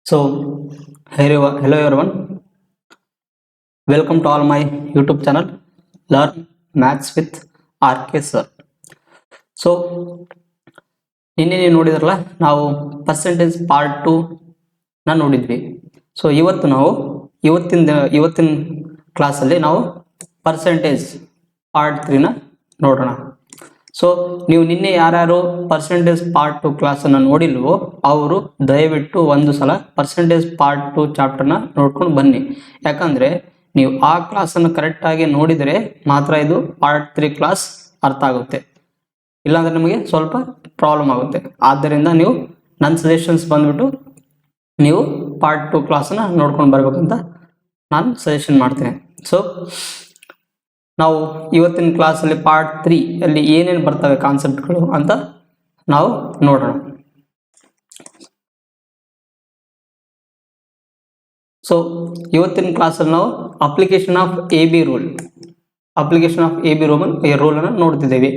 So, hello everyone. Welcome to all my YouTube channel, Learn Maths with RK Sir. So, ನಿನ್ನೆ ನೀವು ನೋಡಿದ್ರಲ್ಲ, ನಾವು percentage part 2 ನ ನೋಡಿದ್ವಿ. ಸೊ ಇವತ್ತಿನ ಕ್ಲಾಸಲ್ಲಿ ನಾವು ಪರ್ಸೆಂಟೇಜ್ ಪಾರ್ಟ್ 3 ನ ನೋಡೋಣ. ಸೊ ನೀವು ನಿನ್ನೆ ಯಾರ್ಯಾರು ಪರ್ಸೆಂಟೇಜ್ ಪಾರ್ಟ್ 2 ಕ್ಲಾಸನ್ನು ನೋಡಿಲ್ವೋ ಅವರು ದಯವಿಟ್ಟು ಒಂದು ಸಲ ಪರ್ಸೆಂಟೇಜ್ ಪಾರ್ಟ್ 2 ಚಾಪ್ಟರ್ನ ನೋಡ್ಕೊಂಡು ಬನ್ನಿ. ಯಾಕಂದರೆ ನೀವು ಆ ಕ್ಲಾಸನ್ನು ಕರೆಕ್ಟಾಗಿ ನೋಡಿದರೆ ಮಾತ್ರ ಇದು ಪಾರ್ಟ್ 3 ಕ್ಲಾಸ್ ಅರ್ಥ ಆಗುತ್ತೆ. ಇಲ್ಲಾಂದರೆ ನಿಮಗೆ ಸ್ವಲ್ಪ ಪ್ರಾಬ್ಲಮ್ ಆಗುತ್ತೆ. ಆದ್ದರಿಂದ ನೀವು ನನ್ನ ಸಜೆಷನ್ಸ್ ಬಂದ್ಬಿಟ್ಟು ನೀವು ಪಾರ್ಟ್ 2 ಕ್ಲಾಸನ್ನು ನೋಡ್ಕೊಂಡು ಬರ್ಬೇಕಂತ ನಾನು ಸಜೆಷನ್ ಮಾಡ್ತೇನೆ. ಸೊ ನಾವು ಇವತ್ತಿನ ಕ್ಲಾಸಲ್ಲಿ ಪಾರ್ಟ್ 3 ಅಲ್ಲಿ ಏನೇನು ಬರ್ತವೆ ಕಾನ್ಸೆಪ್ಟ್ಗಳು ಅಂತ ನಾವು ನೋಡೋಣ. ಸೊ ಇವತ್ತಿನ ಕ್ಲಾಸಲ್ಲಿ ನಾವು application of A B rule ರೂಲನ್ನು ನೋಡ್ತಿದ್ದೇವೆ.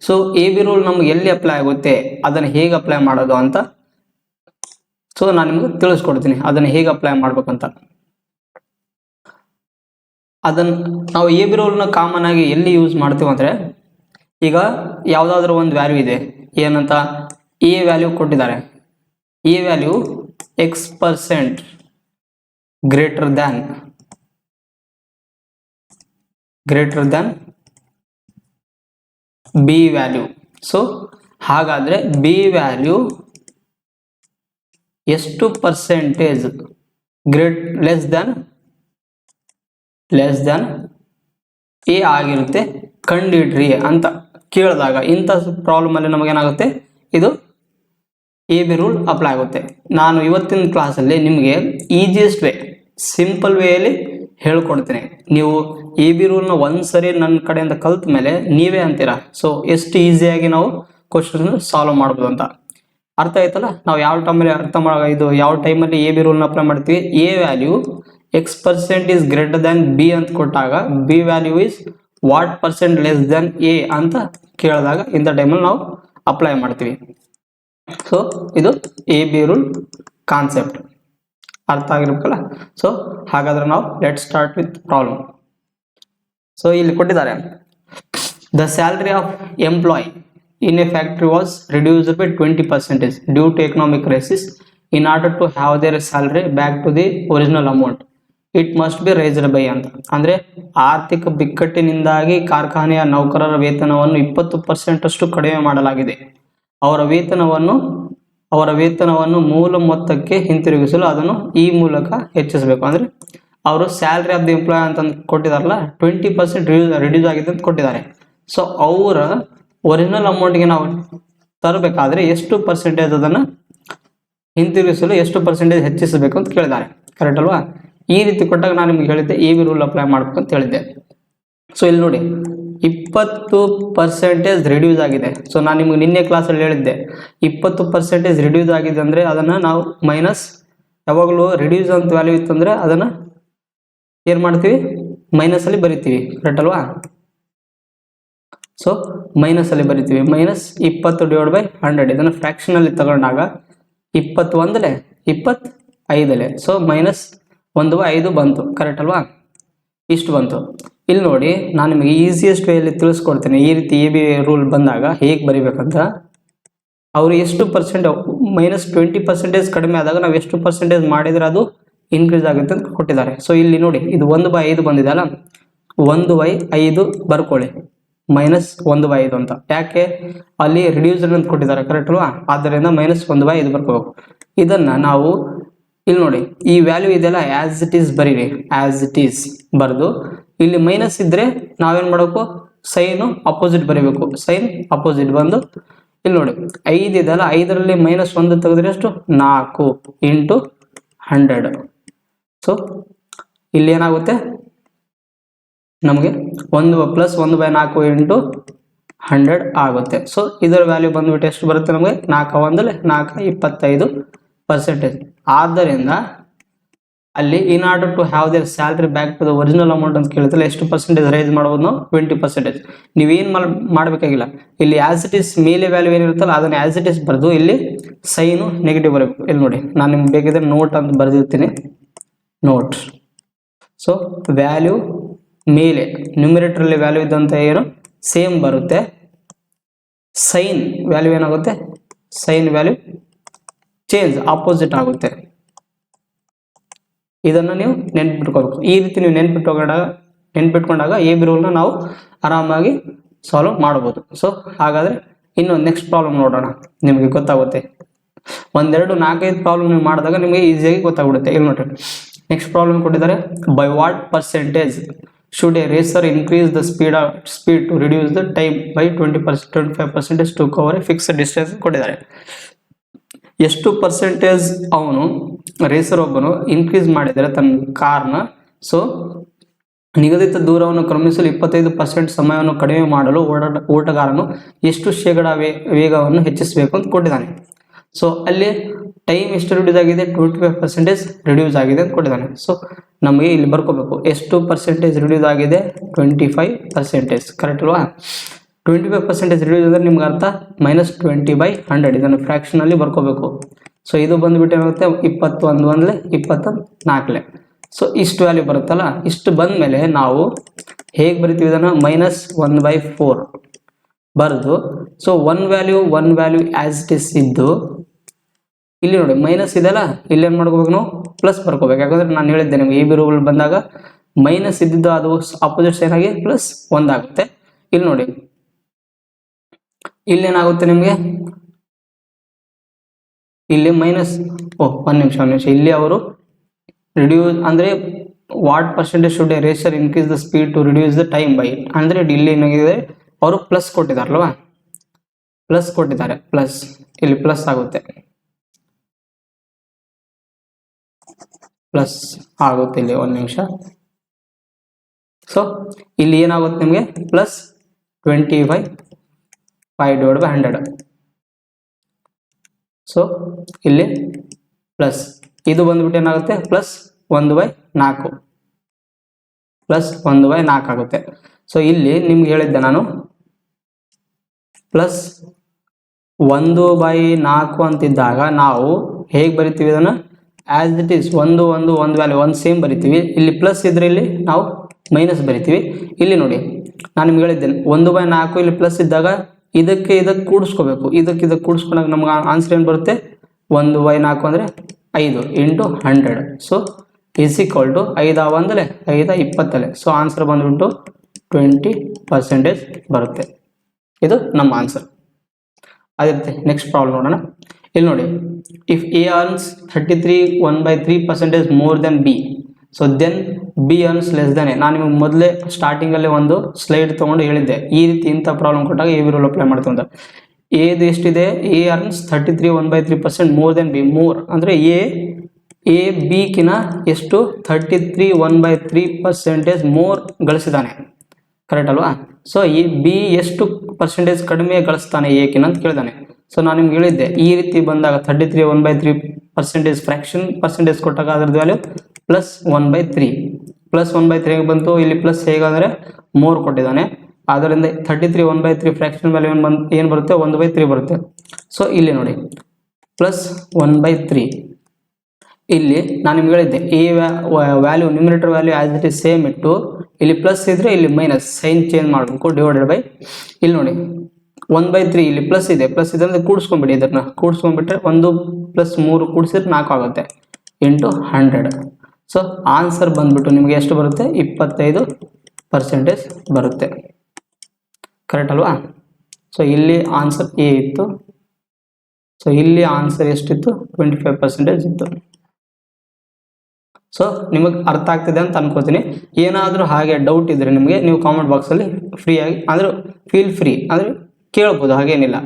ಸೊ ಎ ಬಿ ರೂಲ್ ನಮ್ಗೆ ಎಲ್ಲಿ ಅಪ್ಲೈ ಆಗುತ್ತೆ, ಅದನ್ನು ಹೇಗೆ ಅಪ್ಲೈ ಮಾಡೋದು ಅಂತ ಸೊ ನಾನು ನಿಮಗೆ ತಿಳಿಸ್ಕೊಡ್ತೀನಿ ಅದನ್ನು ಹೇಗೆ ಅಪ್ಲೈ ಮಾಡ್ಬೇಕಂತ. ಅದನ್ನು ನಾವು ಎ ಬಿ ರೂಲ್ನ ಕಾಮನ್ ಆಗಿ ಎಲ್ಲಿ ಯೂಸ್ ಮಾಡ್ತೀವಿ ಅಂದರೆ, ಈಗ ಯಾವುದಾದ್ರೂ ಒಂದು ವ್ಯಾಲ್ಯೂ ಇದೆ, ಏನಂತ ಎ ವ್ಯಾಲ್ಯೂ ಕೊಟ್ಟಿದ್ದಾರೆ, A value X% greater than B value. So ಹಾಗಾದರೆ ಬಿ ವ್ಯಾಲ್ಯೂ ಎಷ್ಟು ಪರ್ಸೆಂಟೇಜ್ ಲೆಸ್ ದ್ಯಾನ್ ಎ ಆಗಿರುತ್ತೆ ಕಂಡುಹಿಡ್ರಿ ಅಂತ ಕೇಳಿದಾಗ, ಇಂಥ ಪ್ರಾಬ್ಲಮಲ್ಲಿ ನಮಗೇನಾಗುತ್ತೆ, ಇದು ಎ ಬಿ ರೂಲ್ ಅಪ್ಲೈ ಆಗುತ್ತೆ. ನಾನು ಇವತ್ತಿನ ಕ್ಲಾಸಲ್ಲಿ ನಿಮಗೆ ಈಸಿಯೆಸ್ಟ್ ವೇ, ಸಿಂಪಲ್ ವೇಯಲ್ಲಿ ಹೇಳ್ಕೊಡ್ತೀನಿ. ನೀವು ಎ ಬಿ ರೂಲ್ನ ಒಂದ್ಸರಿ ನನ್ನ ಕಡೆಯಿಂದ ಕಲ್ತ ಮೇಲೆ ನೀವೇ ಅಂತೀರಾ, ಸೊ ಎಷ್ಟು ಈಸಿಯಾಗಿ ನಾವು ಕ್ವಶನ್ ಸಾಲ್ವ್ ಮಾಡ್ಬೋದು ಅಂತ. ಅರ್ಥ ಆಯ್ತಲ್ಲ? ನಾವು ಯಾವ ಟೈಮಲ್ಲಿ ಎ ಬಿ ರೂಲ್ನ ಅಪ್ಲೈ ಮಾಡ್ತೀವಿ, A value X% is greater than B ಅಂತ ಕೊಟ್ಟಾಗ B value is what percent less than A ಅಂತ ಕೇಳಿದಾಗ ಇಂಥ ಟೈಮಲ್ಲಿ ನಾವು ಅಪ್ಲೈ ಮಾಡ್ತೀವಿ. ಸೊ ಇದು ಎ ಬಿ ರೂಲ್ ಕಾನ್ಸೆಪ್ಟ್ ಅರ್ಥ ಆಗಿರ್ಬೇಕಲ್ಲ. ಸೊ ಹಾಗಾದ್ರೆ ನಾವು let start with problem. So ಇಲ್ಲಿ ಕೊಟ್ಟಿದ್ದಾರೆ, the salary of employee in a factory was reduced by 20% due to economic crisis. In order to have their salary back to the original amount, it must be raised by ಅಂತ. ಅಂದರೆ ಆರ್ಥಿಕ ಬಿಕ್ಕಟ್ಟಿನಿಂದಾಗಿ ಕಾರ್ಖಾನೆಯ ನೌಕರರ ವೇತನವನ್ನು 20% ಅಷ್ಟು ಕಡಿಮೆ ಮಾಡಲಾಗಿದೆ. ಅವರ ವೇತನವನ್ನು ಮೂಲ ಮೊತ್ತಕ್ಕೆ ಹಿಂತಿರುಗಿಸಲು ಅದನ್ನು ಈ ಮೂಲಕ ಹೆಚ್ಚಿಸಬೇಕು. ಅಂದರೆ ಅವರು ಸ್ಯಾಲ್ರಿ ಆಫ್ ದಿ ಎಂಪ್ಲಾಯ್ ಅಂತ ಕೊಟ್ಟಿದಾರಲ್ಲ, 20% ರಿಡ್ಯೂಸ್ ಆಗಿದೆ ಅಂತ ಕೊಟ್ಟಿದ್ದಾರೆ. ಸೊ ಅವರ ಒರಿಜಿನಲ್ ಅಮೌಂಟ್ಗೆ ನಾವು ತರಬೇಕಾದ್ರೆ ಎಷ್ಟು ಪರ್ಸೆಂಟೇಜ್ ಅದನ್ನು ಹಿಂತಿರುಗಿಸಲು ಎಷ್ಟು ಪರ್ಸೆಂಟೇಜ್ ಹೆಚ್ಚಿಸಬೇಕು ಅಂತ ಕೇಳಿದ್ದಾರೆ. ಕರೆಕ್ಟ್ ಅಲ್ವಾ? ಈ ರೀತಿ ಕೊಟ್ಟಾಗ ನಾನು ನಿಮ್ಗೆ ಹೇಳಿದ್ದೆ ಎ ಬಿ ರೂಲ್ ಅಪ್ಲೈ ಮಾಡ್ಬೇಕು ಅಂತ ಹೇಳಿದ್ದೆ. ಸೊ ಇಲ್ಲಿ ನೋಡಿ 20% ರಿಡ್ಯೂಸ್ ಆಗಿದೆ. ಸೊ ನಾನು ನಿಮ್ಗೆ ನಿನ್ನೆ ಕ್ಲಾಸಲ್ಲಿ ಹೇಳಿದ್ದೆ 20% ರಿಡ್ಯೂಸ್ ಆಗಿದೆ ಅಂದರೆ ಅದನ್ನು ನಾವು ಮೈನಸ್, ಯಾವಾಗಲೂ ರಿಡ್ಯೂಸ್ ಅಂತ ವ್ಯಾಲ್ಯೂ ಇತ್ತಂದರೆ ಅದನ್ನು ಏನು ಮಾಡ್ತೀವಿ, ಮೈನಸಲ್ಲಿ ಬರಿತೀವಿ. ಕರೆಕ್ಟ್ ಅಲ್ವಾ? ಸೊ ಮೈನಸಲ್ಲಿ ಬರಿತೀವಿ, -20/100. ಇದನ್ನು ಫ್ರ್ಯಾಕ್ಷನಲ್ಲಿ ತಗೊಂಡಾಗ 21 25. ಸೊ -1/5 ಬಂತು. ಕರೆಕ್ಟ್ ಅಲ್ವಾ? ಇಷ್ಟು ಬಂತು. ಇಲ್ಲಿ ನೋಡಿ, ನಾನು ನಿಮಗೆ ಈಸಿಯೆಸ್ಟ್ ವೇಯಲ್ಲಿ ತಿಳಿಸ್ಕೊಡ್ತೀನಿ. ಈ ರೀತಿ ಎ ಬಿ ರೂಲ್ ಬಂದಾಗ ಹೇಗೆ ಬರಿಬೇಕಂತ. ಅವರು ಎಷ್ಟು ಪರ್ಸೆಂಟ್ -20% ಕಡಿಮೆ ಆದಾಗ ನಾವು ಎಷ್ಟು ಪರ್ಸೆಂಟೇಜ್ ಮಾಡಿದರೆ ಅದು ಇನ್ಕ್ರೀಸ್ ಆಗುತ್ತೆ ಅಂತ ಕೊಟ್ಟಿದ್ದಾರೆ. ಸೊ ಇಲ್ಲಿ ನೋಡಿ, ಇದು 1/5 ಬಂದಿದೆ ಅಲ್ಲ, 1/5 ಬರ್ಕೊಳ್ಳಿ, -1/5 ಅಂತ. ಯಾಕೆ? ಅಲ್ಲಿ ರಿಡ್ಯೂಸರ್ ಅಂತ ಕೊಟ್ಟಿದ್ದಾರೆ. ಕರೆಕ್ಟ್ ಅಲ್ವಾ? ಆದ್ದರಿಂದ -1/5 ಬರ್ಕೋಬೇಕು. ಇದನ್ನು ನಾವು ಇಲ್ಲಿ ನೋಡಿ, ಈ ವ್ಯಾಲ್ಯೂ ಇದೆಲ್ಲ ಆ್ಯಸ್ ಇಟ್ ಈಸ್ ಬರೀರಿ. ಆ್ಯಸ್ ಇಟ್ ಈಸ್ ಬರೆದು ಇಲ್ಲಿ ಮೈನಸ್ ಇದ್ದರೆ ನಾವೇನು ಮಾಡಬೇಕು, ಸೈನು ಅಪೋಸಿಟ್ ಬರೀಬೇಕು. ಸೈನ್ ಅಪೋಸಿಟ್ ಬಂದು ಇಲ್ಲಿ ನೋಡಿ 5 ಇದೆಲ್ಲ, 5ರಲ್ಲಿ -1 ತೆಗೆದ್ರೆ ಎಷ್ಟು, 4 × 100. ಸೊ ಇಲ್ಲಿ ಏನಾಗುತ್ತೆ ನಮಗೆ 1 + 1/4 × 100 ಆಗುತ್ತೆ. ಸೊ ಇದರ ವ್ಯಾಲ್ಯೂ ಬಂದುಬಿಟ್ಟು ಎಷ್ಟು ಬರುತ್ತೆ ನಮಗೆ, 4 × 1 = 4 25%. ಆದ್ದರಿಂದ ಅಲ್ಲಿ in order to have their salary back to the original amount ಅಂತ ಕೇಳ್ತಿಲ್ಲ, ಎಷ್ಟು ಪರ್ಸೆಂಟೇಜ್ ರೈಸ್ ಮಾಡ್ಬೋದು ನಾವು? 20%. ನೀವೇನು ಮಾಡಬೇಕಾಗಿಲ್ಲ, ಇಲ್ಲಿ ಆಸ್ ಇಟ್ ಇಸ್ ಮೇಲೆ ವ್ಯಾಲ್ಯೂ ಏನಿರುತ್ತಲ್ಲ ಅದನ್ನ ಆಸ್ ಇಟ್ ಇಸ್ ಬರೆದು ಇಲ್ಲಿ ಸೈನು ನೆಗೆಟಿವ್ ಬರಬೇಕು. ಇಲ್ಲಿ ನೋಡಿ, ನಾನು ನಿಮ್ಗೆ ಬೇಕಿದ್ರೆ ನೋಟ್ ಅಂತ ಬರೆದಿರ್ತೀನಿ, ನೋಟ್. ಸೊ ವ್ಯಾಲ್ಯೂ ಮೇಲೆ ನ್ಯೂಮಿನೇಟರಲ್ಲಿ ವ್ಯಾಲ್ಯೂ ಇದ್ದಂತ ಏನು ಸೇಮ್ ಬರುತ್ತೆ, ಸೈನ್ ವ್ಯಾಲ್ಯೂ ಏನಾಗುತ್ತೆ, ಸೈನ್ ವ್ಯಾಲ್ಯೂ ಚೇಂಜ್ ಆಪೋಸಿಟ್ ಆಗುತ್ತೆ. ಇದನ್ನು ನೀವು ನೆನ್ಪಿಟ್ಕೋಬೇಕು. ಈ ರೀತಿ ನೀವು ನೆನ್ಪಿಟ್ಕೊಂಡಾಗ ಎ ಬಿ ರೂಲ್ನ ನಾವು ಆರಾಮಾಗಿ ಸಾಲ್ವ್ ಮಾಡ್ಬೋದು. ಸೊ ಹಾಗಾದರೆ ಇನ್ನು ನೆಕ್ಸ್ಟ್ ಪ್ರಾಬ್ಲಮ್ ನೋಡೋಣ, ನಿಮಗೆ ಗೊತ್ತಾಗುತ್ತೆ. 1, 2, 4, 5 ಪ್ರಾಬ್ಲಮ್ ನೀವು ಮಾಡಿದಾಗ ನಿಮಗೆ ಈಸಿಯಾಗಿ ಗೊತ್ತಾಗ್ಬಿಡುತ್ತೆ. ಇಲ್ಲಿ ನೋಡ್ರಿ, ನೆಕ್ಸ್ಟ್ ಪ್ರಾಬ್ಲಮ್ ಕೊಟ್ಟಿದ್ದಾರೆ. By what percentage should a racer increase the speed to reduce the time by 25% to cover a fixed distance ಕೊಟ್ಟಿದ್ದಾರೆ. ಎಷ್ಟು ಪರ್ಸೆಂಟೇಜ್ ಅವನು ರೇಸರ್ ಒಬ್ಬನು ಇನ್ಕ್ರೀಸ್ ಮಾಡಿದರೆ ತನ್ನ ಕಾರ್ನ, ಸೊ ನಿಗದಿತ ದೂರವನ್ನು ಕ್ರಮಿಸಲು 25% ಸಮಯವನ್ನು ಕಡಿಮೆ ಮಾಡಲು ಓಟಗಾರನು ಎಷ್ಟು ಶೇಕಡ ವೇಗವನ್ನು ಹೆಚ್ಚಿಸಬೇಕು ಅಂತ ಕೊಟ್ಟಿದ್ದಾನೆ. ಸೊ ಅಲ್ಲಿ ಟೈಮ್ ಎಷ್ಟು ರಿಡ್ಯೂಸ್ ಆಗಿದೆ, 25% ರಿಡ್ಯೂಸ್ ಆಗಿದೆ ಅಂತ ಕೊಟ್ಟಿದ್ದಾನೆ. ಸೊ ನಮಗೆ ಇಲ್ಲಿ ಬರ್ಕೋಬೇಕು, ಎಷ್ಟು ಪರ್ಸೆಂಟೇಜ್ ರಿಡ್ಯೂಸ್ ಆಗಿದೆ, 25%. ಕರೆಕ್ಟ್ ಅಲ್ವಾ? 25% ರಿಡ್ಯೂಸ್ ಅಂದರೆ ನಿಮ್ಗೆ ಅರ್ಥ -20/100. ಇದನ್ನು ಫ್ರ್ಯಾಕ್ಷನಲ್ಲಿ ಬರ್ಕೋಬೇಕು. ಸೊ ಇದು ಬಂದುಬಿಟ್ಟು ಏನಾಗುತ್ತೆ, 21 1 24. ಸೊ ಇಷ್ಟು ವ್ಯಾಲ್ಯೂ ಬರುತ್ತಲ್ಲ, ಇಷ್ಟು ಬಂದ ಮೇಲೆ ನಾವು ಹೇಗೆ ಬರಿತೀವಿ ಇದನ್ನು, -1/4 ಬರೆದು, so one value as it is ಇದ್ದು, ಇಲ್ಲಿ ನೋಡಿ ಮೈನಸ್ ಇದೆಲ್ಲ, ಇಲ್ಲಿ ಏನು ಮಾಡ್ಕೋಬೇಕು ನಾವು, ಪ್ಲಸ್ ಬರ್ಕೋಬೇಕು. ಯಾಕಂದರೆ ನಾನು ಹೇಳಿದ್ದೆ ನಿಮಗೆ ಎ ಬಿ ರೂಲ್ ಬಂದಾಗ ಮೈನಸ್ ಇದ್ದಿದ್ದು ಅದು ಆಪೋಸಿಟ್ ಸೈನ್ ಆಗಿ +1 ಆಗುತ್ತೆ. ಇಲ್ಲಿ ನೋಡಿ, ಇಲ್ಲೇನಾಗುತ್ತೆ ನಿಮಗೆ, ಇಲ್ಲಿ ಮೈನಸ್, ಒಂದು ನಿಮಿಷ, ಇಲ್ಲಿ ಅವರು ರಿಡ್ಯೂಸ್ ಅಂದರೆ what percentage should a racer increase the speed to reduce the time by, ಅಂದರೆ ಇಲ್ಲಿ ಏನಾಗಿದೆ, ಅವರು ಪ್ಲಸ್ ಕೊಟ್ಟಿದ್ದಾರಲ್ವಾ, ಪ್ಲಸ್ ಕೊಟ್ಟಿದ್ದಾರೆ, ಪ್ಲಸ್ ಇಲ್ಲಿ ಪ್ಲಸ್ ಆಗುತ್ತೆ, ಪ್ಲಸ್ ಆಗುತ್ತೆ ಇಲ್ಲಿ. ಒಂದು ನಿಮಿಷ. ಸೊ ಇಲ್ಲಿ ಏನಾಗುತ್ತೆ ನಿಮಗೆ, +25/100. ಸೊ ಇಲ್ಲಿ ಪ್ಲಸ್ ಇದು ಬಂದ್ಬಿಟ್ಟು ಏನಾಗುತ್ತೆ, +1/4 ಆಗುತ್ತೆ. ಸೊ ಇಲ್ಲಿ ನಿಮ್ಗೆ ಹೇಳಿದ್ದೆ ನಾನು, +1/4 ಅಂತಿದ್ದಾಗ ನಾವು ಹೇಗೆ ಬರಿತೀವಿ ಇದನ್ನು, ಆಸ್ ಇಟ್ ಈಸ್ ಒಂದು ವ್ಯಾಲ್ಯೂ ಒಂದು ಸೇಮ್ ಬರಿತೀವಿ. ಇಲ್ಲಿ ಪ್ಲಸ್ ಇದ್ರೆ ಇಲ್ಲಿ ನಾವು ಮೈನಸ್ ಬರಿತೀವಿ. ಇಲ್ಲಿ ನೋಡಿ, ನಾನು ನಿಮ್ಗೆ ಹೇಳಿದ್ದೇನೆ 1/4 ಇಲ್ಲಿ ಪ್ಲಸ್ ಇದ್ದಾಗ ಇದಕ್ಕೆ ಕೂಡಿಸ್ಕೋಬೇಕು. ಇದಕ್ಕೆ ಕೂಡಿಸ್ಕೊಂಡಾಗ ನಮ್ಗೆ ಆನ್ಸರ್ ಏನು ಬರುತ್ತೆ, 1/4 ಅಂದರೆ 5 × 100. So is equal to 5 5 20. So answer ಬಂದ್ಬಿಟ್ಟು 20% ಬರುತ್ತೆ. ಇದು ನಮ್ಮ ಆನ್ಸರ್. ಅದೇ ರೀತಿ ನೆಕ್ಸ್ಟ್ ಪ್ರಾಬ್ಲಮ್ ನೋಡೋಣ. ಇಲ್ಲಿ ನೋಡಿ, if A earns 33 1/3% more than B, so then B earns less than A. ನಾನು ನಿಮಗೆ ಮೊದಲೇ ಸ್ಟಾರ್ಟಿಂಗಲ್ಲೇ ಒಂದು ಸ್ಲೈಡ್ ತೊಗೊಂಡು ಹೇಳಿದ್ದೆ, ಈ ರೀತಿ ಇಂಥ ಪ್ರಾಬ್ಲಮ್ ಕೊಟ್ಟಾಗ ಎ ಬಿ ರೂಲ್ ಅಪ್ಲೈ ಮಾಡ್ತೀವಿ ಅಂತ. ಎದು ಎಷ್ಟಿದೆ, A earns 33 1/3% more than B. More ಅಂದರೆ ಎ ಬಿಕಿನ ಎಷ್ಟು, 33 1/3% ಮೋರ್ ಗಳಿಸಿದ್ದಾನೆ. ಕರೆಕ್ಟ್ ಅಲ್ವಾ? ಸೊ ಈ ಬಿ ಎಷ್ಟು ಪರ್ಸೆಂಟೇಜ್ ಕಡಿಮೆ ಗಳಿಸ್ತಾನೆ ಎಕಿನ ಅಂತ ಕೇಳಿದಾನೆ. ಸೊ ನಾನು ನಿಮ್ಗೆ ಹೇಳಿದ್ದೆ, ಈ ರೀತಿ ಬಂದಾಗ 33 1/3% ಫ್ರ್ಯಾಕ್ಷನ್ ಪರ್ಸೆಂಟೇಜ್ ಕೊಟ್ಟಾಗ ಅದ್ರದ್ದು ವ್ಯಾಲ್ಯೂ +1/3. +1/3 ಬಂತು. ಇಲ್ಲಿ ಪ್ಲಸ್ ಹೇಗಂದರೆ ಮೋರ್ ಕೊಟ್ಟಿದ್ದಾನೆ, ಆದ್ದರಿಂದ 33 1/3 ಫ್ರ್ಯಾಕ್ಷನ್ ವ್ಯಾಲ್ಯೂ ಏನು ಬರುತ್ತೆ, 1/3 ಬರುತ್ತೆ. ಸೊ ಇಲ್ಲಿ ನೋಡಿ, +1/3. ಇಲ್ಲಿ ನಾನು ನಿಮ್ಗೆ ಹೇಳಿದ್ದೆ, A value numerator value as it is same ಇಟ್ಟು, ಇಲ್ಲಿ ಪ್ಲಸ್ ಇದ್ರೆ ಇಲ್ಲಿ ಮೈನಸ್ ಸೈನ್ ಚೇಂಜ್ ಮಾಡಬೇಕು, ಡಿವೈಡೆಡ್ ಬೈ. ಇಲ್ಲಿ ನೋಡಿ 1/3 ಇಲ್ಲಿ ಪ್ಲಸ್ ಇದೆ ಅಂದರೆ ಕೂಡಿಸ್ಕೊಂಡ್ಬಿಡಿ. ಇದನ್ನ ಕೂಡಿಸ್ಕೊಂಡ್ಬಿಟ್ರೆ 1 + 3 ಕೂಡಿಸಿದ್ರೆ 4 ಆಗುತ್ತೆ, × 100. ಸೊ ಆನ್ಸರ್ ಬಂದ್ಬಿಟ್ಟು ನಿಮಗೆ ಎಷ್ಟು ಬರುತ್ತೆ, 25% ಬರುತ್ತೆ. ಕರೆಕ್ಟ್ ಅಲ್ವಾ? ಸೊ ಇಲ್ಲಿ ಆನ್ಸರ್ ಎ ಇತ್ತು. ಸೊ ಇಲ್ಲಿ ಆನ್ಸರ್ ಎಷ್ಟಿತ್ತು, 25% ಇತ್ತು. ಸೊ ನಿಮಗೆ ಅರ್ಥ ಆಗ್ತಿದೆ ಅಂತ ಅನ್ಕೋತೀನಿ. ಏನಾದರೂ ಹಾಗೆ ಡೌಟ್ ಇದ್ದರೆ ನಿಮಗೆ, ನೀವು ಕಾಮೆಂಟ್ ಬಾಕ್ಸಲ್ಲಿ ಫ್ರೀಯಾಗಿ ಅಂದರೆ ಫೀಲ್ ಫ್ರೀ ಅಂದರೆ ಕೇಳ್ಬೋದು, ಹಾಗೇನಿಲ್ಲ.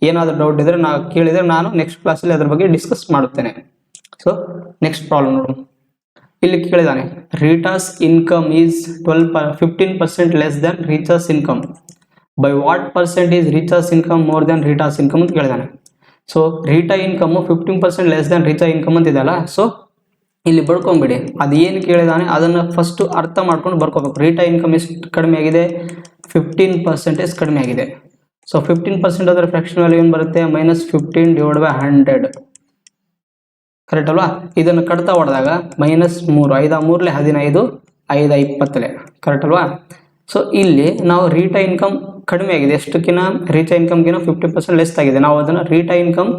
ಏನಾದರೂ ಡೌಟ್ ಇದ್ದರೆ ಕೇಳಿದರೆ ನಾನು ನೆಕ್ಸ್ಟ್ ಕ್ಲಾಸಲ್ಲಿ ಅದ್ರ ಬಗ್ಗೆ ಡಿಸ್ಕಸ್ ಮಾಡುತ್ತೇನೆ. ಸೊ ನೆಕ್ಸ್ಟ್ ಪ್ರಾಬ್ಲಮ್ ನೋಡು. ಇಲ್ಲಿ ಕೇಳಿದಾನೆ, Rita's income is 15% less than Richa's income. By what percent is Richa's income more than Rita's income ಅಂತ ಕೇಳಿದಾನೆ. So Rita income 15% less than Richa income ಅಂತಿದೆಯಲ್ಲ. ಸೊ ಇಲ್ಲಿ ಬರ್ಕೊಂಬಿಡಿ, ಅದು ಏನು ಕೇಳಿದಾನೆ ಅದನ್ನು ಫಸ್ಟು ಅರ್ಥ ಮಾಡ್ಕೊಂಡು ಬರ್ಕೋಬೇಕು. ರಿಟೈಲ್ ಇನ್ಕಮ್ ಎಷ್ಟು ಕಡಿಮೆ ಆಗಿದೆ, 15% ಕಡಿಮೆ ಆಗಿದೆ. ಸೊ 15% ಆದರೆ ಫ್ರಾಕ್ಷನ್ ವ್ಯಾಲ್ಯೂ ಏನು ಬರುತ್ತೆ, -15/100 ಕರೆಕ್ಟ್ ಅಲ್ವಾ. ಇದನ್ನು ಕಡ್ತಾ ಹೊಡೆದಾಗ -3, 5 3 15, 5 20 ಕರೆಕ್ಟ್ ಅಲ್ವಾ. ಸೊ ಇಲ್ಲಿ ನಾವು ರಿಟೈಲ್ ಇನ್ಕಮ್ ಕಡಿಮೆ ಆಗಿದೆ, ಎಷ್ಟಕ್ಕಿಂತ ರಿಟೈಲ್ ಇನ್ಕಮ್ಗಿನ 50% ಲೆಸ್ ಆಗಿದೆ. ನಾವು ಅದನ್ನು ರಿಟೈಲ್ ಇನ್ಕಮ್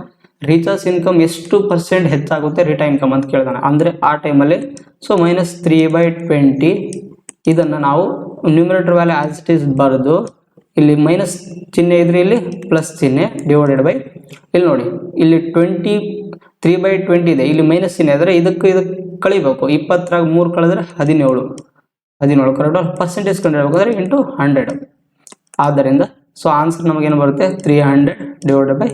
ರೀಚಾರ್ಜ್ ಇನ್ಕಮ್ ಎಷ್ಟು % ಹೆಚ್ಚಾಗುತ್ತೆ ರಿಟೈಲ್ ಇನ್ಕಮ್ ಅಂತ ಕೇಳ್ದಾನೆ. ಅಂದರೆ ಆ ಟೈಮಲ್ಲಿ ಸೊ -3/20 ಇದನ್ನು ನಾವು numerator value as it is ಬರೆದು ಇಲ್ಲಿ ಮೈನಸ್ ಚಿಹ್ನೆ ಇದ್ರೆ ಇಲ್ಲಿ ಪ್ಲಸ್ ಚಿಹ್ನೆ ಡಿವೈಡೆಡ್ ಬೈ, ಇಲ್ಲಿ ನೋಡಿ ಇಲ್ಲಿ 3/20 ಇದೆ, ಇಲ್ಲಿ ಮೈನಸ್ ಚಿಹ್ನೆ ಆದರೆ ಇದಕ್ಕೆ ಕಳಿಬೇಕು. 20ರಾಗ 3 ಕಳೆದ್ರೆ 17 ಕರೆಕ್ಟ್. Percentage ಕಂಡುಹಿಡಬೇಕಾದ್ರೆ into 100. ಆದ್ದರಿಂದ ಸೊ ಆನ್ಸರ್ ನಮಗೇನು ಬರುತ್ತೆ, 300 ಡಿವೈಡೆಡ್ ಬೈ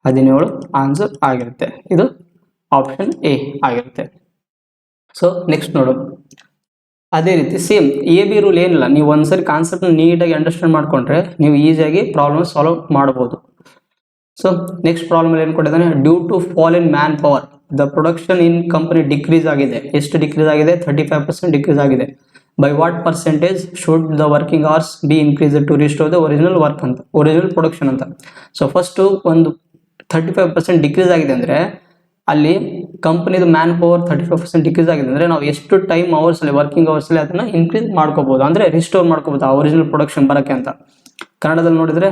17 ಆನ್ಸರ್ ಆಗಿರುತ್ತೆ. ಇದು ಆಪ್ಷನ್ ಎ ಆಗಿರುತ್ತೆ. ಸೊ ನೆಕ್ಸ್ಟ್ ನೋಡು, ಅದೇ ರೀತಿ ಸೇಮ್ ಎ ಬಿ ರೂಲ್ ಏನಿಲ್ಲ, ನೀವು ಒಂದ್ಸರಿ ಕಾನ್ಸೆಪ್ಟ್ ನೀಟಾಗಿ ಅಂಡರ್ಸ್ಟ್ಯಾಂಡ್ ಮಾಡ್ಕೊಂಡ್ರೆ ನೀವು ಈಸಿಯಾಗಿ ಪ್ರಾಬ್ಲಮ್ ಸಾಲ್ವ್ ಮಾಡ್ಬೋದು. ಸೊ ನೆಕ್ಸ್ಟ್ ಪ್ರಾಬ್ಲಮ್ ಏನು ಕೊಟ್ಟಿದ್ದಾನೆ, due to fall in man power the production in company decrease ಆಗಿದೆ. ಎಷ್ಟು ಡಿಕ್ರೀಸ್ ಆಗಿದೆ, 35% ಡಿಕ್ರೀಸ್ ಆಗಿದೆ. By what percentage should the working hours be increase to restore the original work ಅಂತ, original production ಅಂತ. So first ಒಂದು 35% decrease ಆಗಿದೆ ಅಂದರೆ ಅಲ್ಲಿ ಕಂಪನಿದು ಮ್ಯಾನ್ ಪವರ್ 35% ಡಿಕ್ರೀಸ್ ಆಗಿದೆ ಅಂದರೆ ನಾವು ಎಷ್ಟು ಟೈಮ್ ಅವರ್ಸಲ್ಲಿ ವರ್ಕಿಂಗ್ ಅವರ್ಸಲ್ಲಿ ಅದನ್ನು ಇನ್ಕ್ರೀಸ್ ಮಾಡ್ಕೋಬೋದು, ಅಂದರೆ ರಿಸ್ಟೋರ್ ಮಾಡ್ಕೋಬೋದು ಆ ಒರಿಜಿನಲ್ ಪ್ರೊಡಕ್ಷನ್ ಬರೋಕ್ಕೆ ಅಂತ. ಕನ್ನಡದಲ್ಲಿ ನೋಡಿದರೆ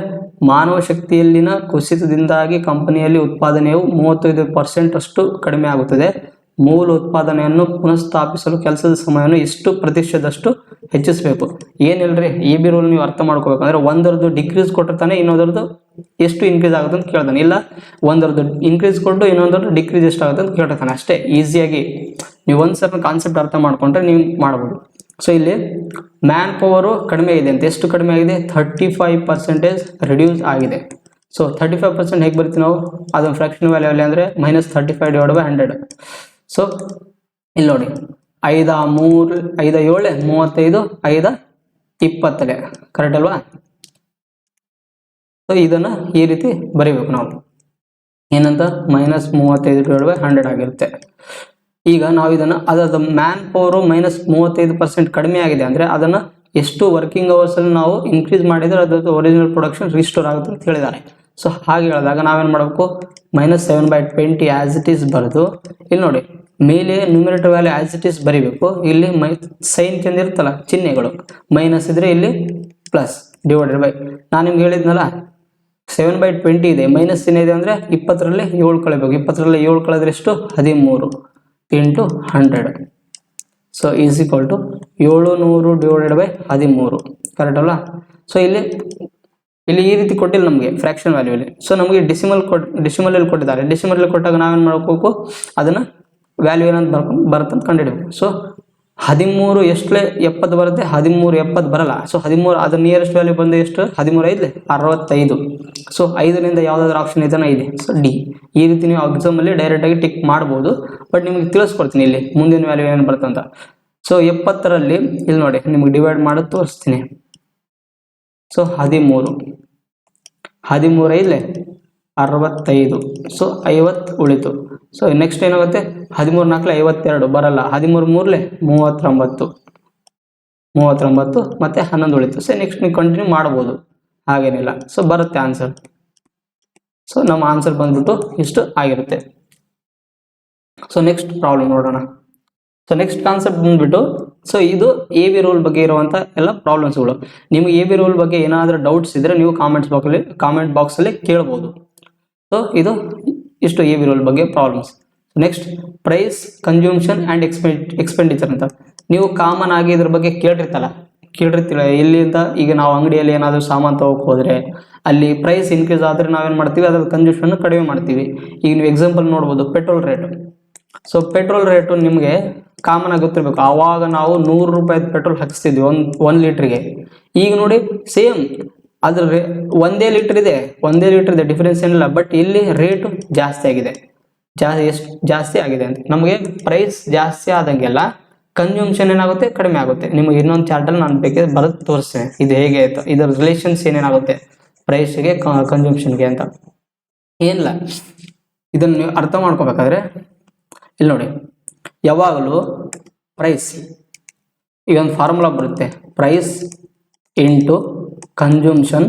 ಮಾನವ ಶಕ್ತಿಯಲ್ಲಿನ ಕುಸಿತದಿಂದಾಗಿ ಕಂಪನಿಯಲ್ಲಿ ಉತ್ಪಾದನೆಯು 35% ಅಷ್ಟು ಕಡಿಮೆ ಆಗುತ್ತದೆ. ಮೂಲ ಉತ್ಪಾದನೆಯನ್ನು ಪುನಃಸ್ಥಾಪಿಸಲು ಕೆಲಸದ ಸಮಯವನ್ನು ಎಷ್ಟು ಪ್ರತಿಶತದಷ್ಟು ಹೆಚ್ಚಿಸಬೇಕು. ಏನಿಲ್ಲರಿ, ಎ ಬಿ ರೂಲ್ ನೀವು ಅರ್ಥ ಮಾಡ್ಕೋಬೇಕಂದ್ರೆ ಒಂದರದ್ದು ಡಿಕ್ರೀಸ್ ಕೊಟ್ಟಿರ್ತಾನೆ, ಇನ್ನೊಂದರದ್ದು ಎಷ್ಟು ಇನ್ಕ್ರೀಸ್ ಆಗುತ್ತೆ ಅಂತ ಕೇಳ್ತಾನೆ. ಇಲ್ಲ ಒಂದರದ್ದು ಇನ್ಕ್ರೀಸ್ ಕೊಟ್ಟು ಇನ್ನೊಂದರದ್ದು ಡಿಕ್ರೀಸ್ ಎಷ್ಟಾಗುತ್ತೆ ಅಂತ ಕೇಳ್ತಾನೆ. ಅಷ್ಟೇ, ಈಸಿಯಾಗಿ ನೀವು ಒಂದ್ಸಲ ಕಾನ್ಸೆಪ್ಟ್ ಅರ್ಥ ಮಾಡ್ಕೊಂಡ್ರೆ ನೀವು ಮಾಡ್ಬೋದು. ಸೊ ಇಲ್ಲಿ ಮ್ಯಾನ್ ಪವರು ಕಡಿಮೆ ಇದೆ ಅಂತ, ಎಷ್ಟು ಕಡಿಮೆ ಆಗಿದೆ, 35% ರಿಡ್ಯೂಸ್ ಆಗಿದೆ. ಸೊ 35% ಹೇಗೆ ಬರ್ತೀವಿ ನಾವು, ಅದನ್ನು ಫ್ರಾಕ್ಷನ್ ವ್ಯಾಲ್ಯೂ ಅಲ್ಲಿ ಅಂದರೆ -35 ಡಿವೈಡ್ ಬೈ 100. ಸೊ ಇಲ್ಲಿ ನೋಡಿ 5 3 5 7 35 5 20 ಕರೆಕ್ಟ್ ಅಲ್ವಾ. ಸೊ ಇದನ್ನು ಈ ರೀತಿ ಬರೀಬೇಕು ನಾವು, ಏನಂತ -35 ಡಿವೈಡ್ ಬೈ 100 ಆಗಿರುತ್ತೆ. ಈಗ ನಾವು ಇದನ್ನು ಅದರ ಮ್ಯಾನ್ ಪವರು -35% ಕಡಿಮೆ ಆಗಿದೆ ಅಂದರೆ ಅದನ್ನು ಎಷ್ಟು ವರ್ಕಿಂಗ್ ಅವರ್ಸಲ್ಲಿ ನಾವು ಇನ್ಕ್ರೀಸ್ ಮಾಡಿದರೆ ಅದರದ್ದು ಒರಿಜಿನಲ್ ಪ್ರೊಡಕ್ಷನ್ ರಿಸ್ಟೋರ್ ಆಗುತ್ತೆ ಅಂತ ಹೇಳಿದ್ದಾರೆ. ಸೊ ಹಾಗೆ ಹೇಳಿದಾಗ ನಾವೇನು ಮಾಡಬೇಕು, -7/20 ಆ್ಯಸ್ ಇಟ್ ಈಸ್ ಬರೆದು ಇಲ್ಲಿ ನೋಡಿ ಮೇಲೆ numerator value as it is ಬರೀಬೇಕು. ಇಲ್ಲಿ ಸೈನ್ ಚೆಂದಿರುತ್ತಲ್ಲ ಚಿಹ್ನೆಗಳು, ಮೈನಸ್ ಇದ್ರೆ ಇಲ್ಲಿ ಪ್ಲಸ್ ಡಿವೈಡೆಡ್ ಬೈ, ನಾನು ನಿಮ್ಗೆ ಹೇಳಿದ್ನಲ್ಲ 7/20 ಇದೆ, ಮೈನಸ್ ಚಿಹ್ನೆ ಇದೆ ಅಂದರೆ 20ರಲ್ಲಿ 7 ಕಳಿಬೇಕು. 20ರಲ್ಲಿ 7 ಕಳೆದ್ರೆ ಎಷ್ಟು, 13 × 100. So is equal to 700 divided by 13 correct ಅಲ್ಲ. ಸೊ ಇಲ್ಲಿ ಈ ರೀತಿ ಕೊಟ್ಟಿಲ್ಲ ನಮಗೆ ಫ್ರಾಕ್ಷನ್ ವ್ಯಾಲ್ಯೂಲಿ. ಸೊ ನಮಗೆ ಡೆಸಿಮಲಲ್ಲಿ ಕೊಟ್ಟಿದ್ದಾರೆ. ಡೆಸಿಮಲಲ್ಲಿ ಕೊಟ್ಟಾಗ ನಾವೇನು ಮಾಡ್ಕೋಬೇಕು, ಅದನ್ನು ವ್ಯಾಲ್ಯೂ ಏನಂತ ಬರುತ್ತಂತ ಕಂಡುಹಿಡಬೇಕು. ಸೊ 13 ಎಷ್ಟಲೇ 70 ಬರುತ್ತೆ, 13 70 ಬರಲ್ಲ. ಸೊ 13 ಅದರ ನಿಯರೆಸ್ಟ್ ವ್ಯಾಲ್ಯೂ ಬಂದು ಎಷ್ಟು, 13 65. ಸೊ 5ರಿಂದ ಯಾವುದಾದ್ರೂ ಆಪ್ಷನ್ ಇದನ್ನ ಇದೆ, ಸೊ ಡಿ. ಈ ರೀತಿ ನೀವು ಎಕ್ಸಾಮಲ್ಲಿ ಡೈರೆಕ್ಟಾಗಿ ಟಿಕ್ ಮಾಡ್ಬೋದು, ಬಟ್ ನಿಮಗೆ ತಿಳಿಸ್ಕೊಡ್ತೀನಿ ಇಲ್ಲಿ ಮುಂದಿನ ವ್ಯಾಲ್ಯೂ ಏನು ಬರುತ್ತೆ ಅಂತ. ಸೊ 70ರಲ್ಲಿ ಇಲ್ಲಿ ನೋಡಿ ನಿಮಗೆ ಡಿವೈಡ್ ಮಾಡೋದು ತೋರಿಸ್ತೀನಿ. ಸೊ 13 5 65. ಸೊ 50 ಉಳಿತು. ಸೊ ನೆಕ್ಸ್ಟ್ ಏನಾಗುತ್ತೆ, 13 4 52 ಬರಲ್ಲ, 13 3 39 ಮತ್ತೆ 11 ಉಳಿತು. ಸೊ ನೆಕ್ಸ್ಟ್ ನೀವು ಕಂಟಿನ್ಯೂ ಮಾಡ್ಬೋದು, ಹಾಗೇನಿಲ್ಲ. ಸೊ ಬರುತ್ತೆ ಆನ್ಸರ್. ಸೊ ನಮ್ಮ ಆನ್ಸರ್ ಬಂದ್ಬಿಟ್ಟು ಇಷ್ಟು ಆಗಿರುತ್ತೆ. ಸೊ ನೆಕ್ಸ್ಟ್ ಪ್ರಾಬ್ಲಮ್ ನೋಡೋಣ. ಸೊ ನೆಕ್ಸ್ಟ್ ಕಾನ್ಸೆಪ್ಟ್ ಬಂದ್ಬಿಟ್ಟು, ಸೊ ಇದು ಎ ಬಿ ರೂಲ್ ಬಗ್ಗೆ ಇರುವಂಥ ಎಲ್ಲ ಪ್ರಾಬ್ಲಮ್ಸ್ಗಳು. ನಿಮಗೆ ಎ ಬಿ ರೂಲ್ ಬಗ್ಗೆ ಏನಾದರೂ ಡೌಟ್ಸ್ ಇದ್ದರೆ ನೀವು ಕಾಮೆಂಟ್ ಬಾಕ್ಸಲ್ಲಿ ಕೇಳ್ಬೋದು. ಸೊ ಇದು ಇಷ್ಟು ಎ ಬಿ ರೂಲ್ ಬಗ್ಗೆ problems. Next price, consumption and expenditure ಅಂತ ನೀವು ಕಾಮನ್ ಆಗಿ ಇದ್ರ ಬಗ್ಗೆ ಕೇಳಿರ್ತೀರ. ಎಲ್ಲಿಂದ ಈಗ ನಾವು ಅಂಗಡಿಯಲ್ಲಿ ಏನಾದರೂ ಸಾಮಾನು ತೊಗೋಕೆ ಹೋದರೆ ಅಲ್ಲಿ ಪ್ರೈಸ್ ಇನ್ಕ್ರೀಸ್ ಆದರೆ ನಾವೇನು ಮಾಡ್ತೀವಿ, ಅದರ ಕನ್ಸ್ಯೂಮ್ಷನ್ ಕಡಿಮೆ ಮಾಡ್ತೀವಿ. ಈಗ ನೀವು ಎಕ್ಸಾಂಪಲ್ ನೋಡ್ಬೋದು, petrol rate. So petrol rate ನಿಮಗೆ ಕಾಮನ್ ಆಗಿ ಗೊತ್ತಿರಬೇಕು. ಆವಾಗ ನಾವು 100 ರೂಪಾಯಿ ಪೆಟ್ರೋಲ್ ಹಾಕಿಸ್ತಿದ್ವಿ ಒಂದು ಲೀಟ್ರಿಗೆ. ಈಗ ನೋಡಿ ಸೇಮ್ ಅದ್ರ ಒಂದೇ ಲೀಟರ್ ಇದೆ, ಡಿಫ್ರೆನ್ಸ್ ಏನಿಲ್ಲ. ಬಟ್ ಇಲ್ಲಿ ರೇಟು ಜಾಸ್ತಿ ಆಗಿದೆ. ಎಷ್ಟು ಜಾಸ್ತಿ ಆಗಿದೆ ಅಂತ ನಮಗೆ ಪ್ರೈಸ್ ಜಾಸ್ತಿ ಆದಂಗೆಲ್ಲ ಕನ್ಸ್ಯೂಮ್ಷನ್ ಏನಾಗುತ್ತೆ, ಕಡಿಮೆ ಆಗುತ್ತೆ. ನಿಮಗೆ ಇನ್ನೊಂದು ಚಾರ್ಟಲ್ಲಿ ನಾನು ಬೇಕಾದ್ರೆ ಬರೋದು ತೋರಿಸ್ತೇನೆ ಇದು ಹೇಗೆ ಆಯಿತು, ಇದರ ರಿಲೇಷನ್ಸ್ ಏನೇನಾಗುತ್ತೆ ಪ್ರೈಸ್ಗೆ ಕನ್ಸ್ಯೂಮ್ಷನ್ಗೆ ಅಂತ. ಏನಿಲ್ಲ, ಇದನ್ನು ನೀವು ಅರ್ಥ ಮಾಡ್ಕೋಬೇಕಾದ್ರೆ ಇಲ್ಲಿ ನೋಡಿ, ಯಾವಾಗಲೂ ಪ್ರೈಸ್ ಈ ಒಂದು ಫಾರ್ಮುಲಾ ಬರುತ್ತೆ, price into consumption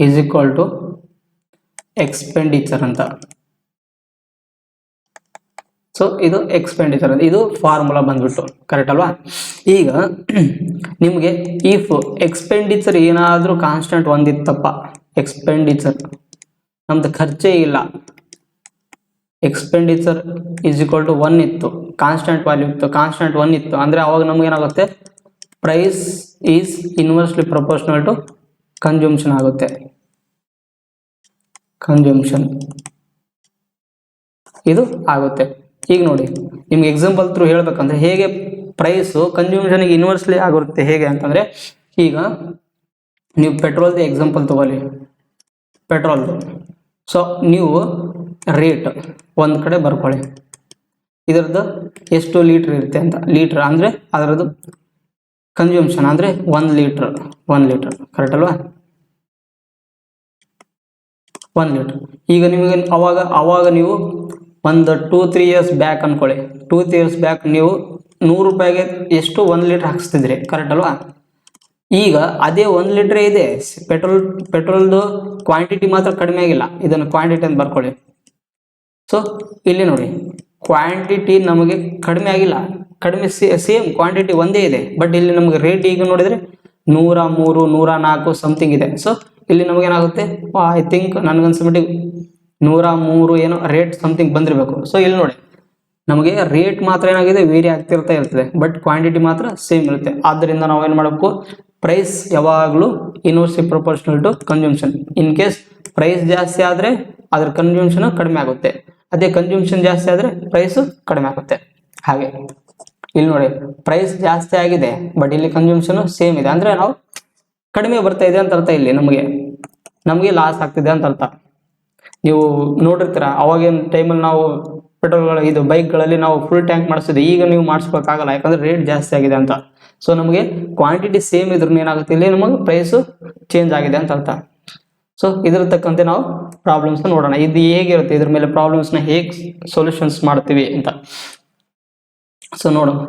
is equal to expenditure ಅಂತ. ಸೊ ಇದು ಎಕ್ಸ್ಪೆಂಡಿಚರ್ ಅಂತ, ಇದು ಫಾರ್ಮುಲಾ ಬಂದ್ಬಿಟ್ಟು ಕರೆಕ್ಟ್ ಅಲ್ವಾ. ಈಗ ನಿಮಗೆ ಇಫ್ ಎಕ್ಸ್ಪೆಂಡಿಚರ್ ಏನಾದರೂ ಕಾನ್ಸ್ಟೆಂಟ್ ಒಂದಿತ್ತಪ್ಪ, ಎಕ್ಸ್ಪೆಂಡಿಚರ್ ನಮ್ದು ಖರ್ಚೇ ಇಲ್ಲ, ಎಕ್ಸ್ಪೆಂಡಿಚರ್ ಈಸ್ ಈಕ್ವಲ್ ಟು 1 ಇತ್ತು, ಕಾನ್ಸ್ಟೆಂಟ್ ವ್ಯಾಲ್ಯೂ ಇತ್ತು, ಕಾನ್ಸ್ಟೆಂಟ್ 1 ಇತ್ತು ಅಂದರೆ ಅವಾಗ ನಮ್ಗೆ ಏನಾಗುತ್ತೆ, price is inversely proportional to consumption ಆಗುತ್ತೆ. ಕನ್ಸ್ಯೂಮ್ಷನ್ ಇದು ಆಗುತ್ತೆ. ಈಗ ನೋಡಿ ನಿಮ್ಗೆ ಎಕ್ಸಾಂಪಲ್ ಥ್ರೂ ಹೇಳ್ಬೇಕಂದ್ರೆ ಹೇಗೆ ಪ್ರೈಸು ಕನ್ಸ್ಯೂಮ್ಷನ್ಗೆ ಇನ್ವರ್ಸ್ಲಿ ಆಗಿರುತ್ತೆ ಹೇಗೆ ಅಂತಂದರೆ, ಈಗ ನೀವು ಪೆಟ್ರೋಲ್ದು ಎಕ್ಸಾಂಪಲ್ ತಗೊಳ್ಳಿ, ಪೆಟ್ರೋಲ್ದು. ಸೊ ನೀವು ರೇಟ್ ಒಂದು ಕಡೆ ಬರ್ಕೊಳ್ಳಿ, ಇದರದ್ದು ಎಷ್ಟು ಲೀಟ್ರ್ ಇರುತ್ತೆ ಅಂತ, ಲೀಟ್ರ್ ಅಂದರೆ ಅದರದ್ದು ಕನ್ಸ್ಯೂಮ್ಷನ್ ಅಂದರೆ 1 ಲೀಟ್ರ್ ಕರೆಕ್ಟ್ ಅಲ್ವಾ, 1 ಲೀಟ್ರ್. ಈಗ ನಿಮಗೆ ಅವಾಗ ನೀವು ಒಂದು 2-3 ಇಯರ್ಸ್ ಬ್ಯಾಕ್ ಅನ್ಕೊಳ್ಳಿ, 2-3 ಇಯರ್ಸ್ ಬ್ಯಾಕ್ ನೀವು 100 ರೂಪಾಯಿಗೆ ಎಷ್ಟು 1 ಲೀಟ್ರ್ ಹಾಕಿಸ್ತಿದ್ರಿ ಕರೆಕ್ಟ್ ಅಲ್ವಾ. ಈಗ ಅದೇ 1 ಲೀಟ್ರೇ ಇದೆ, ಪೆಟ್ರೋಲ್ದು ಕ್ವಾಂಟಿಟಿ ಮಾತ್ರ ಕಡಿಮೆ ಆಗಿಲ್ಲ, ಇದನ್ನು ಕ್ವಾಂಟಿಟಿ ಅಂತ ಬರ್ಕೊಳ್ಳಿ. ಸೊ ಇಲ್ಲಿ ನೋಡಿ ಕ್ವಾಂಟಿಟಿ ನಮಗೆ ಕಡಿಮೆ ಆಗಿಲ್ಲ, ಕಡಿಮೆ ಸೇಮ್ ಕ್ವಾಂಟಿಟಿ ಒಂದೇ ಇದೆ, ಬಟ್ ಇಲ್ಲಿ ನಮಗೆ ರೇಟ್ ಈಗ ನೋಡಿದರೆ 103, 104 ಸಮಥಿಂಗ್ ಇದೆ. ಸೊ ಇಲ್ಲಿ ನಮಗೇನಾಗುತ್ತೆ, ಐ ಥಿಂಕ್ ನನಗನ್ಸ್ಬಿಟ್ಟು 103 ಏನೋ ರೇಟ್ ಸಮಥಿಂಗ್ ಬಂದಿರಬೇಕು. ಸೊ ಇಲ್ಲಿ ನೋಡಿ ನಮಗೆ ರೇಟ್ ಮಾತ್ರ ಏನಾಗಿದೆ ವೇರಿ ಆಗ್ತಿರ್ತಾ ಇರ್ತದೆ, ಬಟ್ ಕ್ವಾಂಟಿಟಿ ಮಾತ್ರ ಸೇಮ್ ಇರುತ್ತೆ. ಆದ್ದರಿಂದ ನಾವೇನು ಮಾಡಬೇಕು, ಪ್ರೈಸ್ ಯಾವಾಗಲೂ inversely proportional to consumption. In case price ಜಾಸ್ತಿ ಆದರೆ ಅದರ ಕನ್ಸ್ಯೂಮ್ಷನ್ ಕಡಿಮೆ ಆಗುತ್ತೆ, ಅದೇ ಕನ್ಸ್ಯೂಮ್ಷನ್ ಜಾಸ್ತಿ ಆದರೆ ಪ್ರೈಸು ಕಡಿಮೆ ಆಗುತ್ತೆ. ಹಾಗೆ ಇಲ್ಲಿ ನೋಡಿ ಪ್ರೈಸ್ ಜಾಸ್ತಿ ಆಗಿದೆ ಬಟ್ ಇಲ್ಲಿ ಕನ್ಸ್ಯೂಮ್ಷನ್ ಸೇಮ್ ಇದೆ ಅಂದರೆ ನಾವು ಕಡಿಮೆ ಬರ್ತಾ ಇದೆ ಅಂತ ಅರ್ಥ, ಇಲ್ಲಿ ನಮಗೆ ಲಾಸ್ ಆಗ್ತಿದೆ ಅಂತ ಅರ್ಥ. ನೀವು ನೋಡಿರ್ತೀರ ಅವಾಗಿನ ಟೈಮಲ್ಲಿ ನಾವು ಪೆಟ್ರೋಲ್ಗಳು ಇದು ಬೈಕ್ಗಳಲ್ಲಿ ನಾವು ಫುಲ್ ಟ್ಯಾಂಕ್ ಮಾಡಿಸ್ತಿದ್ದೆ, ಈಗ ನೀವು ಮಾಡಿಸ್ಬೇಕಾಗಲ್ಲ ಯಾಕಂದರೆ ರೇಟ್ ಜಾಸ್ತಿ ಆಗಿದೆ ಅಂತ. ಸೊ ನಮಗೆ ಕ್ವಾಂಟಿಟಿ ಸೇಮ್ ಇದ್ರೂ ಏನಾಗುತ್ತೆ, ಇಲ್ಲಿ ನಮಗೆ ಪ್ರೈಸು ಚೇಂಜ್ ಆಗಿದೆ ಅಂತ ಅರ್ಥ. ಸೊ ಇದ್ರ ತಕ್ಕಂತೆ ನಾವು ಪ್ರಾಬ್ಲಮ್ಸ್ನ ನೋಡೋಣ, ಇದು ಹೇಗಿರುತ್ತೆ, ಇದ್ರ ಮೇಲೆ ಪ್ರಾಬ್ಲಮ್ಸ್ನ ಹೇಗೆ ಸೊಲ್ಯೂಷನ್ಸ್ ಮಾಡ್ತೀವಿ ಅಂತ. ಸೊ ನೋಡೋಣ,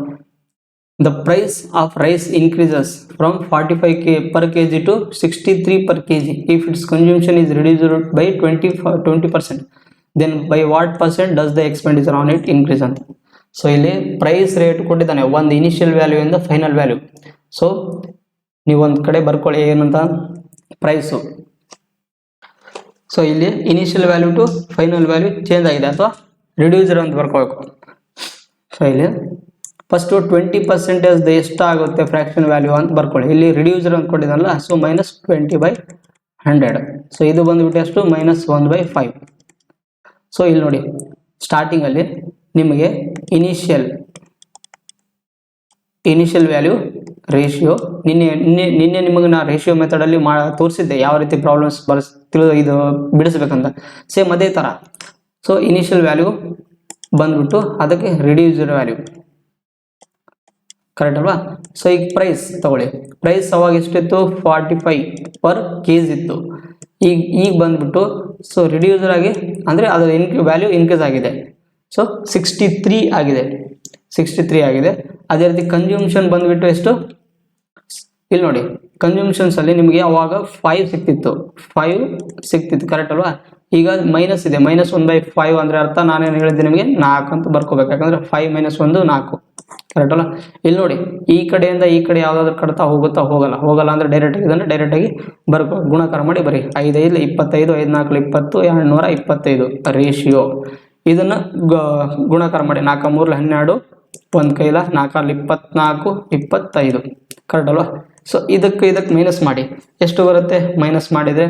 the price of rice increases from 45 per kg to 63 per kg if its consumption is reduced by 20%, then by what percent does the expenditure on it increase ಅಂತ. ಸೊ ಇಲ್ಲಿ ಪ್ರೈಸ್ ರೇಟ್ ಕೊಟ್ಟಿದ್ದಾನೆ, ಒಂದು initial value ಇಂದ final value. So ನೀವು ಒಂದು ಕಡೆ ಬರ್ಕೊಳ್ಳಿ ಏನಂತ, ಪ್ರೈಸು. ಸೊ ಇಲ್ಲಿ initial value to final value change ಆಗಿದೆ ಅಥವಾ ರಿಡ್ಯೂಸರ್ ಅಂತ ಬರ್ಕೋಬೇಕು. ಸೊ ಇಲ್ಲಿ ಫಸ್ಟು 20% ಎಷ್ಟಾಗುತ್ತೆ ಫ್ರ್ಯಾಕ್ಷನ್ ವ್ಯಾಲ್ಯೂ ಅಂತ ಬರ್ಕೊಳ್ಳಿ, ಇಲ್ಲಿ ರಿಡ್ಯೂಸರ್ ಅಂತ ಕೊಟ್ಟಿದ್ದಲ್ಲ. ಸೊ -20/100. ಸೊ ಇದು ಬಂದುಬಿಟ್ಟು ಎಷ್ಟು, -1/5. ಸೊ ಇಲ್ಲಿ ನೋಡಿ ಸ್ಟಾರ್ಟಿಂಗಲ್ಲಿ ನಿಮಗೆ ಇನಿಷಿಯಲ್ ವ್ಯಾಲ್ಯೂ ರೇಷಿಯೋ ನಿನ್ನೆ ನಿಮಗೆ ನಾ ರೇಷಿಯೋ ಮೆಥಡಲ್ಲಿ ತೋರಿಸಿದ್ದೆ ಯಾವ ರೀತಿ ಪ್ರಾಬ್ಲಮ್ಸ್ ಇದು ಬಿಡಿಸ್ಬೇಕಂತ, ಸೇಮ್ ಅದೇ ಥರ. ಸೊ ಇನಿಷಿಯಲ್ ವ್ಯಾಲ್ಯೂ ಬಂದ್ಬಿಟ್ಟು ಅದಕ್ಕೆ ರಿಡ್ಯೂಸರ್ ವ್ಯಾಲ್ಯೂ ಕರೆಕ್ಟ್ ಅಲ್ವಾ. ಸೊ ಈಗ ಪ್ರೈಸ್ ತಗೊಳ್ಳಿ, ಪ್ರೈಸ್ ಅವಾಗ ಎಷ್ಟಿತ್ತು 45 per kg ಇತ್ತು, ಈಗ ಬಂದ್ಬಿಟ್ಟು ಸೊ ರಿಡ್ಯೂಸರ್ ಆಗಿ ಅಂದರೆ ಅದು ವ್ಯಾಲ್ಯೂ ಇನ್ಕ್ರೀಸ್ ಆಗಿದೆ. ಸೊ 63 ಆಗಿದೆ. ಅದೇ ರೀತಿ ಕನ್ಸ್ಯೂಮ್ಷನ್ ಬಂದ್ಬಿಟ್ಟು ಎಷ್ಟು, ಇಲ್ಲಿ ನೋಡಿ ಕನ್ಸ್ಯೂಮ್ಷನ್ಸಲ್ಲಿ ನಿಮಗೆ ಅವಾಗ 5 ಸಿಕ್ತಿತ್ತು ಕರೆಕ್ಟ್ ಅಲ್ವಾ. ಈಗ ಮೈನಸ್ ಇದೆ, -1/5 ಅಂದರೆ ಅರ್ಥ ನಾನೇನು ಹೇಳಿದ್ದೆ ನಿಮಗೆ 4 ಅಂತ ಬರ್ಕೋಬೇಕು, ಯಾಕಂದರೆ 5 - 1 4 ಕರೆಕ್ಟ್ ಅಲ್ಲ. ಇಲ್ಲಿ ನೋಡಿ ಈ ಕಡೆಯಿಂದ ಈ ಕಡೆ ಯಾವುದಾದ್ರೂ ಕಡ್ತಾ ಹೋಗಲ್ಲ ಅಂದರೆ ಡೈರೆಕ್ಟಾಗಿ ಬರ್ಕೋ, ಗುಣಾಕಾರ ಮಾಡಿ ಬರೀ 5 5 25, 5 4 20, 225 ರೇಷಿಯೋ. ಇದನ್ನು ಗುಣಾಕಾರ ಮಾಡಿ 4 3 12, 1 ಕೈಲ 4 24 25 ಕರೆಕ್ಟ್ ಅಲ್ವಾ. ಸೊ ಇದಕ್ಕೆ ಮೈನಸ್ ಮಾಡಿ ಎಷ್ಟು ಬರುತ್ತೆ, ಮೈನಸ್ ಮಾಡಿದರೆ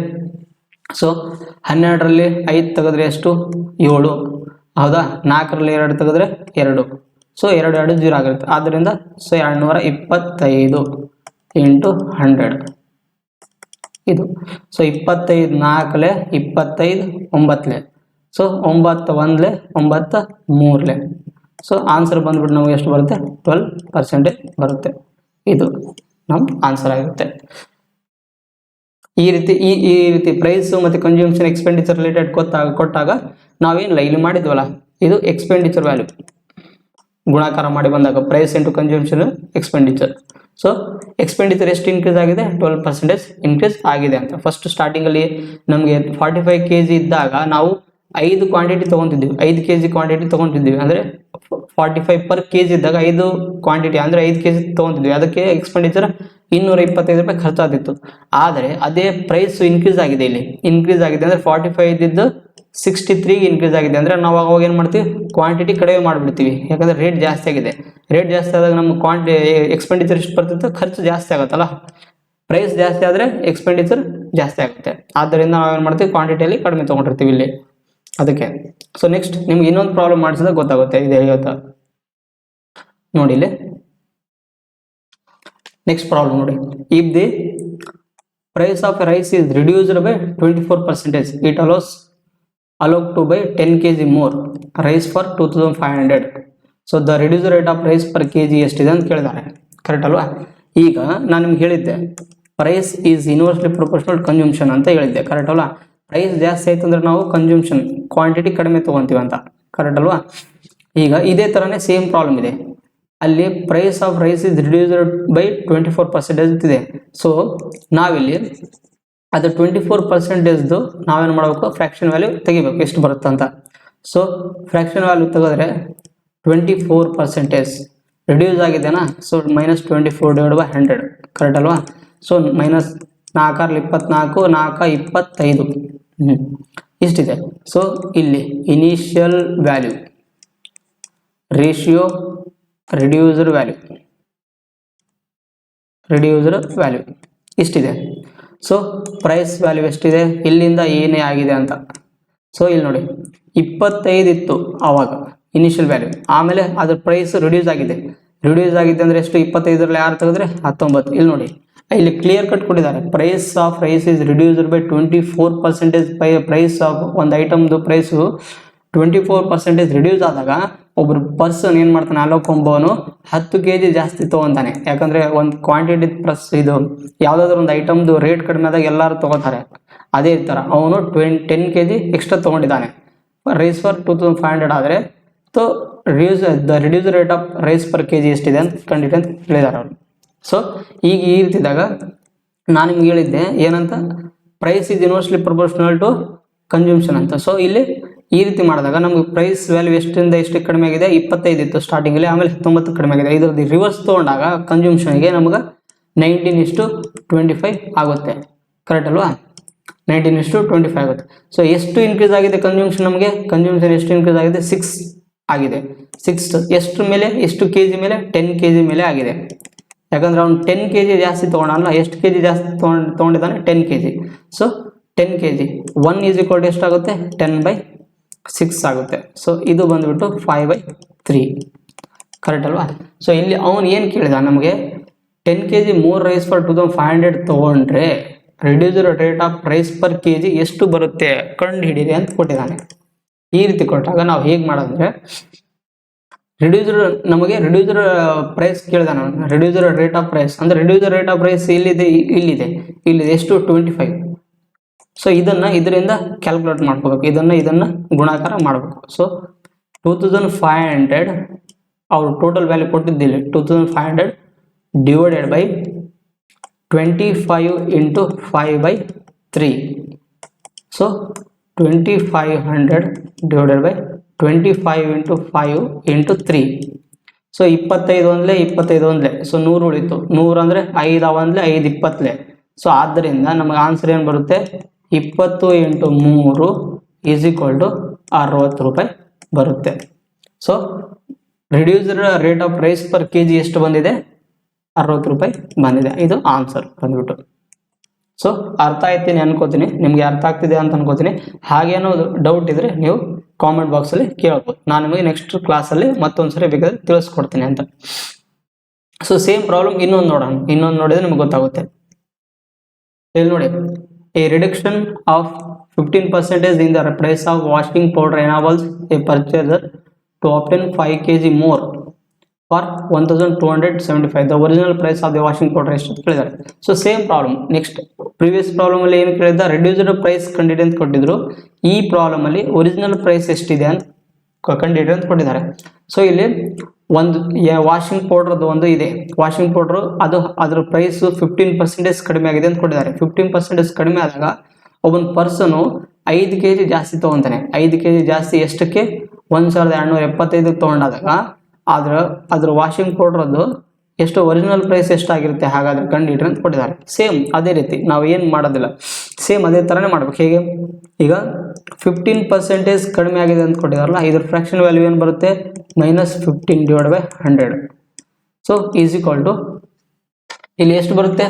ಸೊ 12ರಲ್ಲಿ 5 ತೆಗೆದ್ರೆ ಎಷ್ಟು 7 ಹೌದಾ, 4ರಲ್ಲಿ 2 ತೆಗೆದ್ರೆ 2, ಸೊ 2 0 ಆಗಿರುತ್ತೆ. ಆದ್ದರಿಂದ ಸೊ 225 × 100 ಇದು. ಸೊ 25 4ಲೆ 25 9ಲೆ, ಸೊ 9 1ಲೆ 9 3ಲೆ. ಸೊ ಆನ್ಸರ್ ಬಂದ್ಬಿಟ್ಟು ನಮಗೆ ಎಷ್ಟು ಬರುತ್ತೆ, 12% ಬರುತ್ತೆ. ಇದು ನಮ್ಮ ಆನ್ಸರ್ ಆಗಿರುತ್ತೆ. ಈ ರೀತಿ ಪ್ರೈಸ್ ಮತ್ತು ಕನ್ಸ್ಯೂಮ್ಷನ್ ಎಕ್ಸ್ಪೆಂಡಿಚರ್ ರಿಲೇಟೆಡ್ ಕೊಟ್ಟಾಗ ನಾವೇನಿಲ್ಲ ಇಲ್ಲಿ ಮಾಡಿದ್ವಲ್ಲ, ಇದು ಎಕ್ಸ್ಪೆಂಡಿಚರ್ ವ್ಯಾಲ್ಯೂ ಗುಣಾಕಾರ ಮಾಡಿ ಬಂದಾಗ price into consumption expenditure. So expenditure ಎಷ್ಟು ಇನ್ಕ್ರೀಸ್ ಆಗಿದೆ, 12% ಇನ್ಕ್ರೀಸ್ ಆಗಿದೆ ಅಂತ. ಫಸ್ಟ್ ಸ್ಟಾರ್ಟಿಂಗಲ್ಲಿ ನಮಗೆ 45 kg ಇದ್ದಾಗ ನಾವು 5 ಕ್ವಾಂಟಿಟಿ ತೊಗೊತಿದ್ವಿ, 5 kg ಕ್ವಾಂಟಿಟಿ ತೊಗೊತಿದ್ವಿ. ಅಂದರೆ 45 per kg ಇದ್ದಾಗ 5 ಕ್ವಾಂಟಿಟಿ ಅಂದರೆ 5 kg ತೊಗೊತಿದ್ವಿ. ಅದಕ್ಕೆ ಎಕ್ಸ್ಪೆಂಡಿಚರ್ 225 ರೂಪಾಯಿ ಖರ್ಚಾಗ್ತಿತ್ತು. ಆದರೆ ಅದೇ ಪ್ರೈಸ್ ಇನ್ಕ್ರೀಸ್ ಆಗಿದೆ, ಇಲ್ಲಿ ಇನ್ಕ್ರೀಸ್ ಆಗಿದೆ ಅಂದರೆ 45 ಇದ್ದಿದ್ದು 63 ಇನ್ಕ್ರೀಸ್ ಆಗಿದೆ. ಅಂದರೆ ನಾವು ಅವಾಗ ಏನು ಮಾಡ್ತೀವಿ, ಕ್ವಾಂಟಿಟಿ ಕಡಿಮೆ ಮಾಡಿಬಿಡ್ತೀವಿ. ಯಾಕಂದರೆ ರೇಟ್ ಜಾಸ್ತಿ ಆಗಿದೆ. ರೇಟ್ ಜಾಸ್ತಿ ಆದಾಗ ನಮ್ಮ ಎಕ್ಸ್ಪೆಂಡಿಚರ್ ಎಷ್ಟು ಬರ್ತಿತ್ತು, ಖರ್ಚು ಜಾಸ್ತಿ ಆಗುತ್ತಲ್ಲ. ಪ್ರೈಸ್ ಜಾಸ್ತಿ ಆದರೆ ಎಕ್ಸ್ಪೆಂಡಿಚರ್ ಜಾಸ್ತಿ ಆಗುತ್ತೆ. ಆದ್ದರಿಂದ ನಾವೇನು ಮಾಡ್ತೀವಿ, ಕ್ವಾಂಟಿಟಿಯಲ್ಲಿ ಕಡಿಮೆ ತೊಗೊಂಡಿರ್ತೀವಿ ಇಲ್ಲಿ, ಅದಕ್ಕೆ. ಸೊ ನೆಕ್ಸ್ಟ್ ನಿಮ್ಗೆ ಇನ್ನೊಂದು ಪ್ರಾಬ್ಲಮ್ ಮಾಡಿಸಿದಾಗ ಗೊತ್ತಾಗುತ್ತೆ ಇದೆ ಇವತ್ತು ನೋಡಿ. ಇಲ್ಲಿ ನೆಕ್ಸ್ಟ್ ಪ್ರಾಬ್ಲಮ್ ನೋಡಿ. If the price of rice is reduced by 24%, it allowed to buy 10 kg more rice for 2500. So the reduce rate of rice per kg ಎಷ್ಟಿದೆ ಅಂತ ಕೇಳಿದ್ದಾರೆ, ಕರೆಕ್ಟ್ ಅಲ್ವಾ? ಈಗ ನಾನು ನಿಮ್ಗೆ ಹೇಳಿದ್ದೆ price is inversely proportional consumption ಅಂತ ಹೇಳಿದ್ದೆ, ಕರೆಕ್ಟ್ ಅಲ್ವಾ? ಪ್ರೈಸ್ ಜಾಸ್ತಿ ಆಯ್ತು ಅಂದ್ರೆ ನಾವು ಕನ್ಸ್ಯೂಮ್ಷನ್ ಕ್ವಾಂಟಿಟಿ ಕಡಿಮೆ ತೊಗೊತೀವಿ ಅಂತ, ಕರೆಕ್ಟ್ ಅಲ್ವಾ? ಈಗ ಇದೇ ಥರನೇ ಸೇಮ್ ಪ್ರಾಬ್ಲಮ್ ಇದೆ. ಅಲ್ಲಿ price of rice is reduced by 24% ಇದೆ. ಸೊ ನಾವಿಲ್ಲಿ ಅದು 24%ದು ನಾವೇನು ಮಾಡಬೇಕು, ಫ್ರ್ಯಾಕ್ಷನ್ ವ್ಯಾಲ್ಯೂ ತೆಗಿಬೇಕು, ಎಷ್ಟು ಬರುತ್ತೆ ಅಂತ. ಸೊ ಫ್ರ್ಯಾಕ್ಷನ್ ವ್ಯಾಲ್ಯೂ ತೆಗೆದ್ರೆ 24% ರಿಡ್ಯೂಸ್ ಆಗಿದೆನಾ. ಸೊ -24/100, ಕರೆಕ್ಟ್ ಅಲ್ವಾ? ಸೊ -4 24, 4 25 ಇಷ್ಟಿದೆ. ಸೊ ಇಲ್ಲಿ initial value ratio reduced value ಇಷ್ಟಿದೆ. ಸೊ ಪ್ರೈಸ್ ವ್ಯಾಲ್ಯೂ ಎಷ್ಟಿದೆ, ಇಲ್ಲಿಂದ ಏನೇ ಆಗಿದೆ ಅಂತ. ಸೊ ಇಲ್ಲಿ ನೋಡಿ 25 ಇತ್ತು ಆವಾಗ ಇನಿಷಿಯಲ್ ವ್ಯಾಲ್ಯೂ, ಆಮೇಲೆ ಅದ್ರ ಪ್ರೈಸ್ ರಿಡ್ಯೂಸ್ ಆಗಿದೆ ಅಂದರೆ ಎಷ್ಟು, 25ರಲ್ಲಿ 6 ತೆಗೆದ್ರೆ 19. ಇಲ್ಲಿ ನೋಡಿ, ಇಲ್ಲಿ ಕ್ಲಿಯರ್ ಕಟ್ ಕೊಟ್ಟಿದ್ದಾರೆ, price of rice is reduced by 24%. Price of ಒಂದು ಐಟಮ್ದು ಪ್ರೈಸು 24% ರಿಡ್ಯೂಸ್ ಆದಾಗ ಒಬ್ಬರು ಪರ್ಸನ್ ಏನು ಮಾಡ್ತಾನೆ, ಅಲ್ಲೊಬ್ಬವನು 10 kg ಜಾಸ್ತಿ ತೊಗೊತಾನೆ. ಯಾಕಂದರೆ ಒಂದು ಕ್ವಾಂಟಿಟಿ ಪ್ಲಸ್ ಇದು ಯಾವುದಾದ್ರೂ ಒಂದು ಐಟಮ್ದು ರೇಟ್ ಕಡಿಮೆ ಆದಾಗ ಎಲ್ಲರೂ ತೊಗೋತಾರೆ. ಅದೇ ಥರ ಅವನು 10 kg ಎಕ್ಸ್ಟ್ರಾ ತೊಗೊಂಡಿದ್ದಾನೆ. ರೈಸ್ ಫಾರ್ 2500 ಆದರೆ so reduce rate of rice per kg ಎಷ್ಟಿದೆ ಅಂತ ಕಂಡಿಟ್ಟು ಅಂತ ಹೇಳಿದ್ದಾರೆ ಅವರು. ಸೊ ಈಗ ಈ ರೀತಿದಾಗ ನಾನು ನಿಮ್ಗೆ ಹೇಳಿದ್ದೆ ಏನಂತ, price is inversely proportional to consumption ಅಂತ. ಸೊ ಇಲ್ಲಿ ಈ ರೀತಿ ಮಾಡಿದಾಗ ನಮ್ಗೆ ಪ್ರೈಸ್ ವ್ಯಾಲ್ಯೂ ಎಷ್ಟಿಂದ ಎಷ್ಟು ಕಡಿಮೆ ಆಗಿದೆ, 25 ಇತ್ತು ಸ್ಟಾರ್ಟಿಂಗಲ್ಲಿ, ಆಮೇಲೆ 19 ಕಡಿಮೆ ಆಗಿದೆ. ಇದರದ್ದು ರಿವರ್ಸ್ ತೊಗೊಂಡಾಗ ಕನ್ಸ್ಯೂಮ್ಷನ್ಗೆ ನಮ್ಗೆ 19:25 ಆಗುತ್ತೆ, ಕರೆಕ್ಟ್ ಅಲ್ವಾ? 19:25 ಆಗುತ್ತೆ. ಸೊ ಎಷ್ಟು ಇನ್ಕ್ರೀಸ್ ಆಗಿದೆ ಕನ್ಸ್ಯೂಮ್ಷನ್, ನಮಗೆ ಕನ್ಸ್ಯೂಮ್ಷನ್ ಎಷ್ಟು ಇನ್ಕ್ರೀಸ್ ಆಗಿದೆ, 6 ಆಗಿದೆ. 6 ಎಷ್ಟು ಮೇಲೆ, ಎಷ್ಟು kg ಮೇಲೆ, 10 kg ಮೇಲೆ ಆಗಿದೆ. ಯಾಕಂದ್ರೆ ಅವ್ನು 10 kg ಜಾಸ್ತಿ ತೊಗೊಳಲ್ಲ, ಎಷ್ಟು kg ಜಾಸ್ತಿ ತೊಗೊಂಡಿದ್ದಾನೆ, 10 kg. ಸೊ 10 kg 1 = ಎಷ್ಟಾಗುತ್ತೆ, 10/6 ಆಗುತ್ತೆ. ಸೊ ಇದು ಬಂದ್ಬಿಟ್ಟು 5/3, ಕರೆಕ್ಟ್ ಅಲ್ವಾ? ಸೊ ಇಲ್ಲಿ ಅವನು ಏನು ಕೇಳಿದ, ನಮಗೆ 10 kg ಮೋರ್ ರೈಸ್ ಫಾರ್ 2500 ತೊಗೊಂಡ್ರೆ reduced rate of rice per kg ಎಷ್ಟು ಬರುತ್ತೆ ಕಂಡು ಹಿಡೀರಿ ಅಂತ ಕೊಟ್ಟಿದ್ದಾನೆ. ಈ ರೀತಿ ಕೊಟ್ಟಾಗ ನಾವು ಹೇಗೆ ಮಾಡೋದಂದ್ರೆ, ರಿಡ್ಯೂಸ್ಡ್ ಪ್ರೈಸ್ ಕೇಳಿದಾನೆ, ರಿಡ್ಯೂಸ್ಡ್ ರೇಟ್ ಆಫ್ ಪ್ರೈಸ್ ಅಂದರೆ ರಿಡ್ಯೂಸ್ಡ್ ರೇಟ್ ಆಫ್ ಪ್ರೈಸ್ ಇಲ್ಲಿದೆ ಎಷ್ಟು, 25. ಸೊ ಇದರಿಂದ ಕ್ಯಾಲ್ಕುಲೇಟ್ ಮಾಡ್ಕೋಬೇಕು, ಇದನ್ನು ಗುಣಾಕಾರ ಮಾಡಬೇಕು. ಸೊ 2500 ಅವ್ರು ಟೋಟಲ್ ವ್ಯಾಲ್ಯೂ ಕೊಟ್ಟಿದ್ದಿಲ್ಲ, 2500 divided by 25 into 5/3. So 2500 divided by 25 into 5 into 3. So 25 ಒಂದ್ಲೆ, ಸೊ 100 ಉಳಿತು. 100 ಅಂದರೆ 5 ಒಂದ್ಲೆ, 5 20. ಸೊ ಆದ್ದರಿಂದ ನಮಗೆ ಆನ್ಸರ್ ಏನು ಬರುತ್ತೆ, 20 ಇಂಟು 3 = 60 ರೂಪಾಯಿ ಬರುತ್ತೆ. So reduced rate of price per kg ಎಷ್ಟು ಬಂದಿದೆ, 60 ರೂಪಾಯಿ ಬಂದಿದೆ. ಇದು ಆನ್ಸರ್ ಬಂದ್ಬಿಟ್ಟು. ಸೊ ಅರ್ಥ ಆಯ್ತೀನಿ ಅನ್ಕೋತೀನಿ, ನಿಮಗೆ ಅರ್ಥ ಆಗ್ತಿದೆ ಅಂತ ಅನ್ಕೋತೀನಿ. ಹಾಗೇನೋ ಡೌಟ್ ಇದ್ರೆ ನೀವು ಕಾಮೆಂಟ್ ಬಾಕ್ಸಲ್ಲಿ ಕೇಳ್ಬೋದು, ನಾನು ನಿಮಗೆ ನೆಕ್ಸ್ಟ್ ಕ್ಲಾಸಲ್ಲಿ ಮತ್ತೊಂದ್ಸರಿ ಬೇಕಾದ್ರೆ ತಿಳಿಸ್ಕೊಡ್ತೀನಿ ಅಂತ. ಸೊ ಸೇಮ್ ಪ್ರಾಬ್ಲಮ್ ಇನ್ನೊಂದು ನೋಡಿದ್ರೆ ನಿಮ್ಗೆ ಗೊತ್ತಾಗುತ್ತೆ. ಇಲ್ಲಿ ನೋಡಿ, a reduction of 15% in the price of washing powder enables a purchaser to obtain 5 kg more for 1275 the original price of the washing powder ಎಷ್ಟು ಅಂತ ಕೇಳಿದ್ದಾರೆ. So same problem. Next previous problem ಅಲ್ಲಿ ಏನು ಕೇಳಿದ, ರೆಡ್ಯೂಸ್ಡ್ ಪ್ರೈಸ್ ಕಂಡಿಡಿ ಅಂತ ಕೊಟ್ಟಿದ್ರು. ಈ problem ಅಲ್ಲಿ ಒರಿಜಿನಲ್ ಪ್ರೈಸ್ ಎಷ್ಟಿದೆ ಅಂತ ಕಂಡಿಡಿ ಅಂತ ಕೊಟ್ಟಿದ್ದಾರೆ. ಸೊ ಇಲ್ಲಿ ಒಂದು ವಾಷಿಂಗ್ ಪೌಡರ್ದು ಒಂದು ಇದೆ. ವಾಷಿಂಗ್ ಪೌಡರ್ ಅದು ಅದರ ಪ್ರೈಸ್ 15% ಕಡಿಮೆ ಆಗಿದೆ ಅಂತ ಕೊಟ್ಟಿದ್ದಾರೆ. 15% ಕಡಿಮೆ ಆದಾಗ ಒಬ್ಬನ ಪರ್ಸನು 5 kg ಜಾಸ್ತಿ ತೊಗೊತಾನೆ. 5 kg ಜಾಸ್ತಿ ಎಷ್ಟಕ್ಕೆ? 1275 ತೊಗೊಂಡಾದಾಗ ಅದ್ರ ವಾಷಿಂಗ್ ಪೌಡ್ರದ್ದು ಎಷ್ಟು ಒರಿಜಿನಲ್ ಪ್ರೈಸ್ ಎಷ್ಟಾಗಿರುತ್ತೆ ಹಾಗಾದ್ರೆ ಕಂಡಿಡ್ರಿ ಅಂತ ಕೊಟ್ಟಿದ್ದಾರೆ. ಸೇಮ್ ಅದೇ ರೀತಿ ನಾವು ಏನು ಮಾಡೋದಿಲ್ಲ, ಸೇಮ್ ಅದೇ ಥರನೇ ಮಾಡ್ಬೇಕು. ಹೇಗೆ? ಈಗ 15% ಕಡಿಮೆ ಆಗಿದೆ ಅಂತ ಕೊಟ್ಟಿದಾರಲ್ಲ, ಇದ್ರ ಫ್ರಾಕ್ಷನ್ ವ್ಯಾಲ್ಯೂ ಏನು ಬರುತ್ತೆ? -15/100. ಸೊ ಈಸ್ ಈಕ್ವಲ್ ಟು ಇಲ್ಲಿ ಎಷ್ಟು ಬರುತ್ತೆ?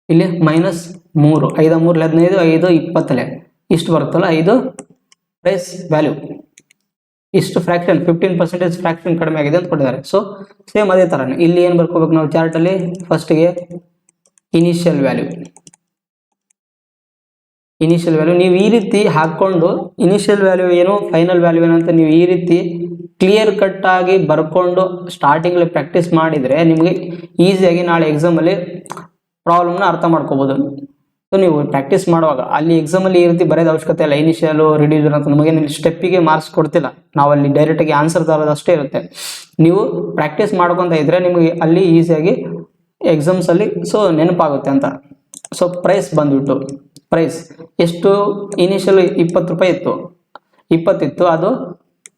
ಇಲ್ಲಿ -3 5 3 15 5 20 ಇಷ್ಟು ಬರುತ್ತಲ್ಲ, ಇದು ಪ್ರೈಸ್ ವ್ಯಾಲ್ಯೂ. ಇಷ್ಟು ಫ್ರಾಕ್ಷನ್ 15% ಫ್ರಾಕ್ಷನ್ ಕಡಿಮೆ ಆಗಿದೆ ಅಂತ ಕೊಟ್ಟಿದ್ದಾರೆ. ಸೊ ಸೇಮ್ ಅದೇ ಥರನೇ ಇಲ್ಲಿ ಏನು ಬರ್ಕೋಬೇಕು ನಾವು ಚಾರ್ಟಲ್ಲಿ? ಫಸ್ಟ್ಗೆ ಇನಿಷಿಯಲ್ ವ್ಯಾಲ್ಯೂ ನೀವು ಈ ರೀತಿ ಹಾಕ್ಕೊಂಡು ಇನಿಷಿಯಲ್ ವ್ಯಾಲ್ಯೂ ಏನು, ಫೈನಲ್ ವ್ಯಾಲ್ಯೂ ಏನು ಅಂತ ನೀವು ಈ ರೀತಿ ಕ್ಲಿಯರ್ ಕಟ್ ಆಗಿ ಬರ್ಕೊಂಡು ಸ್ಟಾರ್ಟಿಂಗಲ್ಲಿ ಪ್ರಾಕ್ಟೀಸ್ ಮಾಡಿದರೆ ನಿಮಗೆ ಈಸಿಯಾಗಿ ನಾಳೆ ಎಕ್ಸಾಮಲ್ಲಿ ಪ್ರಾಬ್ಲಮ್ನ ಅರ್ಥ ಮಾಡ್ಕೋಬೋದು. ಸೊ ನೀವು ಪ್ರಾಕ್ಟೀಸ್ ಮಾಡುವಾಗ ಅಲ್ಲಿ ಎಕ್ಸಾಮಲ್ಲಿ ಈ ರೀತಿ ಬರೆಯೋದು ಅವಶ್ಯಕತೆ ಇಲ್ಲ. ಇನಿಷಿಯಲು ರಿಡ್ಯೂಸರ್ ಅಂತ ನಮಗೆ ಸ್ಟೆಪ್ಪಿಗೆ ಮಾರ್ಕ್ಸ್ ಕೊಡ್ತಿಲ್ಲ, ನಾವಲ್ಲಿ ಡೈರೆಕ್ಟಾಗಿ ಆನ್ಸರ್ ತರೋದು ಅಷ್ಟೇ ಇರುತ್ತೆ. ನೀವು ಪ್ರಾಕ್ಟೀಸ್ ಮಾಡ್ಕೊತ ಇದ್ದರೆ ನಿಮಗೆ ಅಲ್ಲಿ ಈಸಿಯಾಗಿ ಎಕ್ಸಾಮ್ಸಲ್ಲಿ ಸೊ ನೆನಪಾಗುತ್ತೆ ಅಂತ. ಸೊ ಪ್ರೈಸ್ ಬಂದುಬಿಟ್ಟು ಪ್ರೈಸ್ ಎಷ್ಟು? ಇನಿಷಿಯಲ್ 20 ರೂಪಾಯಿ ಇತ್ತು, 20 ಇತ್ತು, ಅದು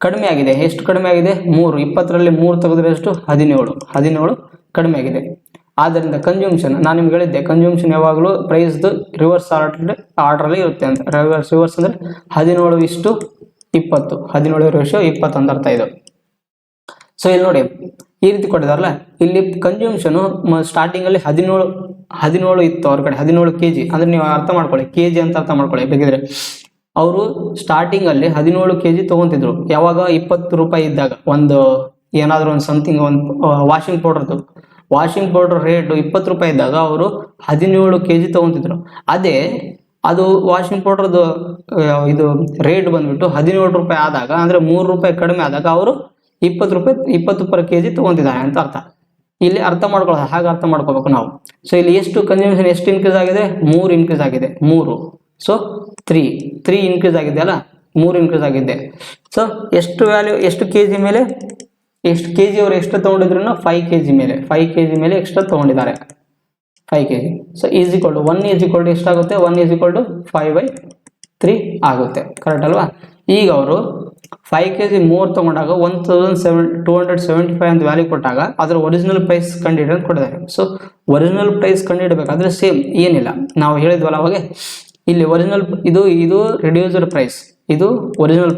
ಕಡಿಮೆ ಆಗಿದೆ. ಎಷ್ಟು ಕಡಿಮೆ ಆಗಿದೆ? 3. 20ರಲ್ಲಿ 3 ತೆಗೆದ್ರೆ ಎಷ್ಟು? 17 ಕಡಿಮೆ ಆಗಿದೆ. ಆದ್ದರಿಂದ ಕನ್ಸ್ಯೂಮ್ಷನ್ ನಾನು ನಿಮ್ಗೆ ಹೇಳಿದ್ದೆ, ಕನ್ಸ್ಯೂಮ್ಷನ್ ಯಾವಾಗಲೂ ಪ್ರೈಸ್ದು ರಿವರ್ಸ್ ಆರ್ಡ್ರಲ್ಲಿ ಇರುತ್ತೆ ಅಂತ. ರಿವರ್ಸ್ ಅಂದರೆ 17:20 17:20 ಅಂತ ಅರ್ಥ ಇದು. ಸೊ ಇಲ್ಲಿ ನೋಡಿ ಈ ರೀತಿ ಕೊಟ್ಟಿದಾರಲ್ಲ, ಇಲ್ಲಿ ಕನ್ಸ್ಯೂಮ್ಷನು ಸ್ಟಾರ್ಟಿಂಗಲ್ಲಿ 17 ಇತ್ತು ಅವ್ರ ಕಡೆ, 17 kg. ಅಂದರೆ ನೀವು ಅರ್ಥ ಮಾಡ್ಕೊಳ್ಳಿ, kg ಅಂತ ಅರ್ಥ ಮಾಡ್ಕೊಳ್ಳಿ ಬೇಕಿದ್ರೆ. ಅವರು ಸ್ಟಾರ್ಟಿಂಗಲ್ಲಿ 17 kg ತೊಗೊತಿದ್ರು. ಯಾವಾಗ? 20 ರೂಪಾಯಿ ಇದ್ದಾಗ. ಒಂದು ಏನಾದರೂ ಒಂದು ಸಮಥಿಂಗ್ ಒಂದು ವಾಷಿಂಗ್ ಪೌಡರ್ ರೇಟು 20 ರೂಪಾಯಿ ಇದ್ದಾಗ ಅವರು 17 kg ತೊಗೊತಿದ್ರು. ಅದು ವಾಷಿಂಗ್ ಪೌಡ್ರದ್ದು ಇದು ರೇಟ್ ಬಂದ್ಬಿಟ್ಟು 17 ರೂಪಾಯಿ ಆದಾಗ, ಅಂದರೆ 3 ರೂಪಾಯಿ ಕಡಿಮೆ ಆದಾಗ ಅವರು 20 per kg ತೊಗೊತಿದ್ದಾರೆ ಅಂತ ಅರ್ಥ. ಇಲ್ಲಿ ಅರ್ಥ ಮಾಡ್ಕೊಳ್ಳೋದು ಹಾಗೆ ಅರ್ಥ ಮಾಡ್ಕೋಬೇಕು ನಾವು. ಸೊ ಇಲ್ಲಿ ಎಷ್ಟು ಕನ್ಸ್ಯೂಮ್ಷನ್ ಎಷ್ಟು ಇನ್ಕ್ರೀಸ್ ಆಗಿದೆ? 3 ಇನ್ಕ್ರೀಸ್ ಆಗಿದೆ. 3 ಸೊ 3 ಇನ್ಕ್ರೀಸ್ ಆಗಿದೆ ಅಲ್ಲ, 3 ಇನ್ಕ್ರೀಸ್ ಆಗಿದೆ. ಸೊ ಎಷ್ಟು ವ್ಯಾಲ್ಯೂ, ಎಷ್ಟು kg ಮೇಲೆ, ಎಷ್ಟು kg ಅವರು ಎಕ್ಸ್ಟ್ರಾ ತೊಗೊಂಡಿದ್ರು? 5 kg ಮೇಲೆ ಎಕ್ಸ್ಟ್ರಾ ತೊಗೊಂಡಿದ್ದಾರೆ, 5 kg. So is equal to 1 is equal to ಎಷ್ಟಾಗುತ್ತೆ? 1 ಈಸ್ ಈಕ್ವಲ್ ಟು 5/3 ಆಗುತ್ತೆ. ಕರೆಕ್ಟ್ ಅಲ್ವಾ? ಈಗ ಅವರು 5 kg 3 ತೊಗೊಂಡಾಗ 1275 ಅಂತ ವ್ಯಾಲ್ಯೂ ಕೊಟ್ಟಾಗ ಅದರ ಒರಿಜಿನಲ್ ಪ್ರೈಸ್ ಕಂಡಿಡಿ ಅಂತ ಕೊಟ್ಟಿದ್ದಾರೆ. ಸೊ ಒರಿಜಿನಲ್ ಪ್ರೈಸ್ ಕಂಡುಹಿಡಬೇಕಾದ್ರೆ ಸೇಮ್ ಏನಿಲ್ಲ, ನಾವು ಹೇಳಿದ್ವಲ್ಲ ಅವಾಗ, ಇಲ್ಲಿ ಒರಿಜಿನಲ್ ಇದು ರಿಡ್ಯೂಸ್ಡ್ ಪ್ರೈಸ್, ಇದು ಒರಿಜಿನಲ್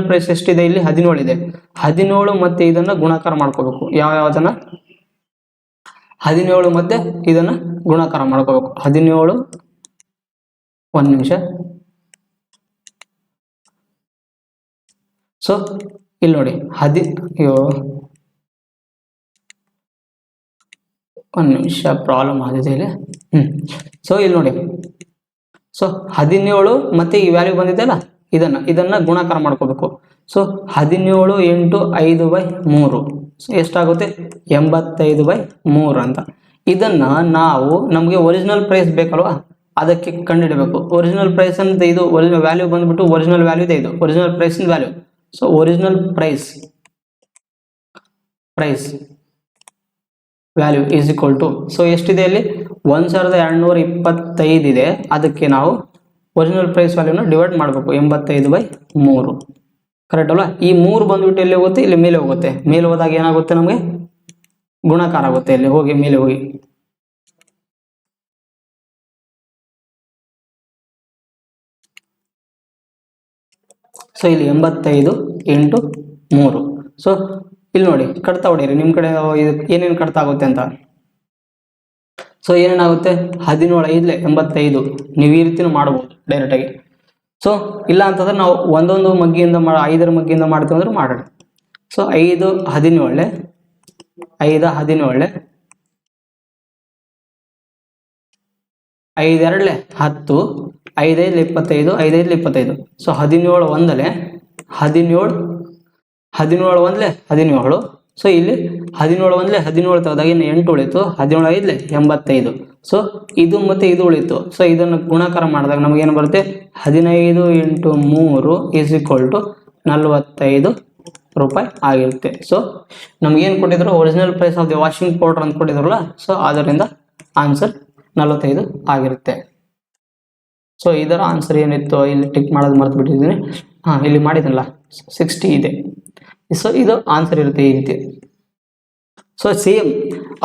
ಪ್ರೈಸ್ ಎಷ್ಟಿದೆ? ಇಲ್ಲಿ 17 ಇದೆ. 17 ಮತ್ತೆ ಇದನ್ನ ಗುಣಾಕಾರ ಮಾಡ್ಕೋಬೇಕು. ಯಾವ್ಯಾವುದನ್ನ? 17 ಮತ್ತೆ ಇದನ್ನ ಗುಣಾಕಾರ ಮಾಡ್ಕೋಬೇಕು. 17 1 ನಿಮಿಷ. ಸೊ ಇಲ್ಲಿ ನೋಡಿ 1 ನಿಮಿಷ ಪ್ರಾಬ್ಲಮ್ ಆಗಿದೆ ಇಲ್ಲಿ. ಸೊ ಇಲ್ಲಿ ನೋಡಿ, ಸೊ 17 ಮತ್ತೆ ಈ ವ್ಯಾಲ್ಯೂ ಬಂದಿದೆಯಲ್ಲ, ಇದನ್ನ ಗುಣಾಕಾರ ಮಾಡ್ಕೋಬೇಕು. ಸೊ 17 × 5/3 ಎಷ್ಟಾಗುತ್ತೆ? 85/3 ಅಂತ. ಇದನ್ನ ನಮಗೆ ಒರಿಜಿನಲ್ ಪ್ರೈಸ್ ಬೇಕಲ್ವಾ, ಅದಕ್ಕೆ ಕಂಡುಹಿಡಬೇಕು. ಒರಿಜಿನಲ್ ಪ್ರೈಸ್ ಅಂತ ಇದು ಒರಿಜಿನಲ್ ವ್ಯಾಲ್ಯೂ ಬಂದ್ಬಿಟ್ಟು ಒರಿಜಿನಲ್ ವ್ಯಾಲ್ಯೂ ಇದೆ, ಇದು original price value. So original price value is equal to, so ಎಷ್ಟಿದೆ ಇಲ್ಲಿ? 1225 ಇದೆ. ಅದಕ್ಕೆ ನಾವು ಒರಿಜಿನಲ್ ಪ್ರೈಸ್ ವ್ಯಾಲ್ಯೂನ ಡಿವೈಡ್ ಮಾಡಬೇಕು 85/3. ಕರೆಕ್ಟ್ ಅಲ್ವಾ? ಈ 3 ಬಂದ್ಬಿಟ್ಟು ಎಲ್ಲಿ ಹೋಗುತ್ತೆ? ಇಲ್ಲಿ ಮೇಲೆ ಹೋಗುತ್ತೆ. ಮೇಲೆ ಹೋದಾಗ ಏನಾಗುತ್ತೆ? ನಮಗೆ ಗುಣಾಕಾರ ಆಗುತ್ತೆ. ಇಲ್ಲಿ ಹೋಗಿ ಮೇಲೆ ಹೋಗಿ ಸೊ ಇಲ್ಲಿ 85 × 3. ಸೊ ಇಲ್ಲಿ ನೋಡಿ ಕಟ್ತಾ ಹೊಡೀರಿ, ನಿಮ್ಮ ಕಡೆ ಏನೇನು ಕಟ್ತಾ ಆಗುತ್ತೆ ಅಂತ. ಸೊ ಏನೇನಾಗುತ್ತೆ? 17 5 85. ನೀವು ಈ ರೀತಿನೂ ಮಾಡ್ಬೋದು ಡೈರೆಕ್ಟಾಗಿ. ಸೊ ಇಲ್ಲ ಅಂತಂದ್ರೆ ನಾವು ಒಂದೊಂದು ಮಗ್ಗಿಯಿಂದ 5ರ ಮಗ್ಗಿಯಿಂದ ಮಾಡ್ತೀವಿ ಅಂದ್ರೆ ಮಾಡೋಣ. ಸೊ 5 17 5 17 5 2 10 5 5 25 5 5 25. ಸೊ 17 1 17 17 1 17 ಸೊ ಇಲ್ಲಿ 17 ಒಂದ್ಲೆ 17 ತೆಗೆದಾಗ ಇನ್ನು 8 ಉಳಿತು, 17 ಐದ್ಲೆ 85. ಸೊ ಇದು ಮತ್ತೆ ಇದು ಉಳಿತು. ಸೊ ಇದನ್ನು ಗುಣಾಕಾರ ಮಾಡಿದಾಗ ನಮಗೇನು ಬರುತ್ತೆ, 15 × 3 = 45 ರೂಪಾಯಿ ಆಗಿರುತ್ತೆ. ಸೊ ನಮಗೇನು ಕೊಟ್ಟಿದ್ರು, original price of the washing powder ಅಂತ ಕೊಟ್ಟಿದ್ರಲ್ಲ, ಸೊ ಆದ್ದರಿಂದ ಆನ್ಸರ್ 45 ಆಗಿರುತ್ತೆ. ಸೊ ಇದರ ಆನ್ಸರ್ ಏನಿತ್ತು, ಇಲ್ಲಿ ಟಿಕ್ ಮಾಡೋದು ಮರ್ತು ಬಿಟ್ಟಿದ್ದೀನಿ. ಇಲ್ಲಿ ಮಾಡಿದ್ನಲ್ಲ 60 ಇದೆ. ಸೊ ಇದು ಆನ್ಸರ್ ಇರುತ್ತೆ ಈ ರೀತಿ. ಸೊ ಸೇಮ್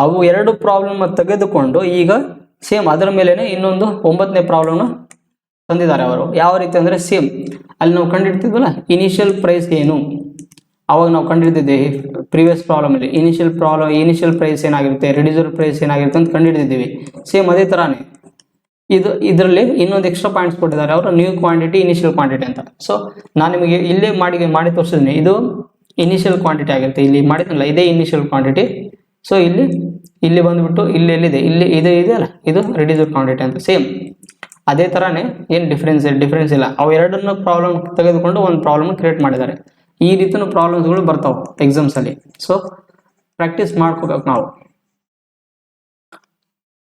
ಅವು 2 ಪ್ರಾಬ್ಲಮ್ ತೆಗೆದುಕೊಂಡು ಈಗ ಸೇಮ್ ಅದರ ಮೇಲೆನೆ ಇನ್ನೊಂದು 9ನೇ ಪ್ರಾಬ್ಲಮ್ನ ತಂದಿದ್ದಾರೆ ಅವರು. ಯಾವ ರೀತಿ ಅಂದರೆ ಸೇಮ್ ಅಲ್ಲಿ ನಾವು ಕಂಡಿಡ್ತಿದ್ವಲ್ಲ ಇನಿಷಿಯಲ್ ಪ್ರೈಸ್ ಏನು, ಅವಾಗ ನಾವು ಕಂಡಿಡ್ತಿದ್ದೀವಿ ಪ್ರೀವಿಯಸ್ ಪ್ರಾಬ್ಲಮಲ್ಲಿ ಇನಿಷಿಯಲ್ ಪ್ರೈಸ್ ಏನಾಗಿರುತ್ತೆ, ರಿಡ್ಯೂಸರ್ ಪ್ರೈಸ್ ಏನಾಗಿರುತ್ತೆ ಅಂತ ಕಂಡುಹಿಡಿದಿದ್ದೀವಿ. ಸೇಮ್ ಅದೇ ಥರನೇ ಇದರಲ್ಲಿ ಇನ್ನೊಂದು ಎಕ್ಸ್ಟ್ರಾ ಪಾಯಿಂಟ್ಸ್ ಕೊಟ್ಟಿದ್ದಾರೆ ಅವರು, ನ್ಯೂ ಕ್ವಾಂಟಿಟಿ ಇನಿಷಿಯಲ್ ಕ್ವಾಂಟಿಟಿ ಅಂತ. ಸೊ ನಾನು ನಿಮಗೆ ಇಲ್ಲೇ ಮಾಡಿ ತೋರಿಸಿದ್ದೀನಿ, ಇದು ಇನಿಷಿಯಲ್ ಕ್ವಾಂಟಿಟಿ ಆಗಿರುತ್ತೆ. ಇಲ್ಲಿ ಮಾಡಿದ್ನಲ್ಲ ಇದೇ ಇನಿಷಿಯಲ್ ಕ್ವಾಂಟಿಟಿ. ಸೊ ಇಲ್ಲಿ ಬಂದುಬಿಟ್ಟು ಎಲ್ಲಿದೆ, ಇಲ್ಲಿ ಇದು ಇದೆಯಲ್ಲ, ಇದು ರಿಡ್ಯೂಸರ್ ಕ್ವಾಂಟಿಟಿ ಅಂತ. ಸೇಮ್ ಅದೇ ಥರನೇ, ಏನು ಡಿಫ್ರೆನ್ಸ್ ಇಲ್ಲ. ಅವು ಎರಡನ್ನು ಪ್ರಾಬ್ಲಮ್ ತೆಗೆದುಕೊಂಡು ಒಂದು ಪ್ರಾಬ್ಲಮ್ ಕ್ರಿಯೇಟ್ ಮಾಡಿದ್ದಾರೆ. ಈ ರೀತಿಯೂ ಪ್ರಾಬ್ಲಮ್ಸ್ಗಳು ಬರ್ತಾವೆ ಎಕ್ಸಾಮ್ಸಲ್ಲಿ. ಸೊ ಪ್ರಾಕ್ಟೀಸ್ ಮಾಡ್ಕೋಬೇಕು ನಾವು.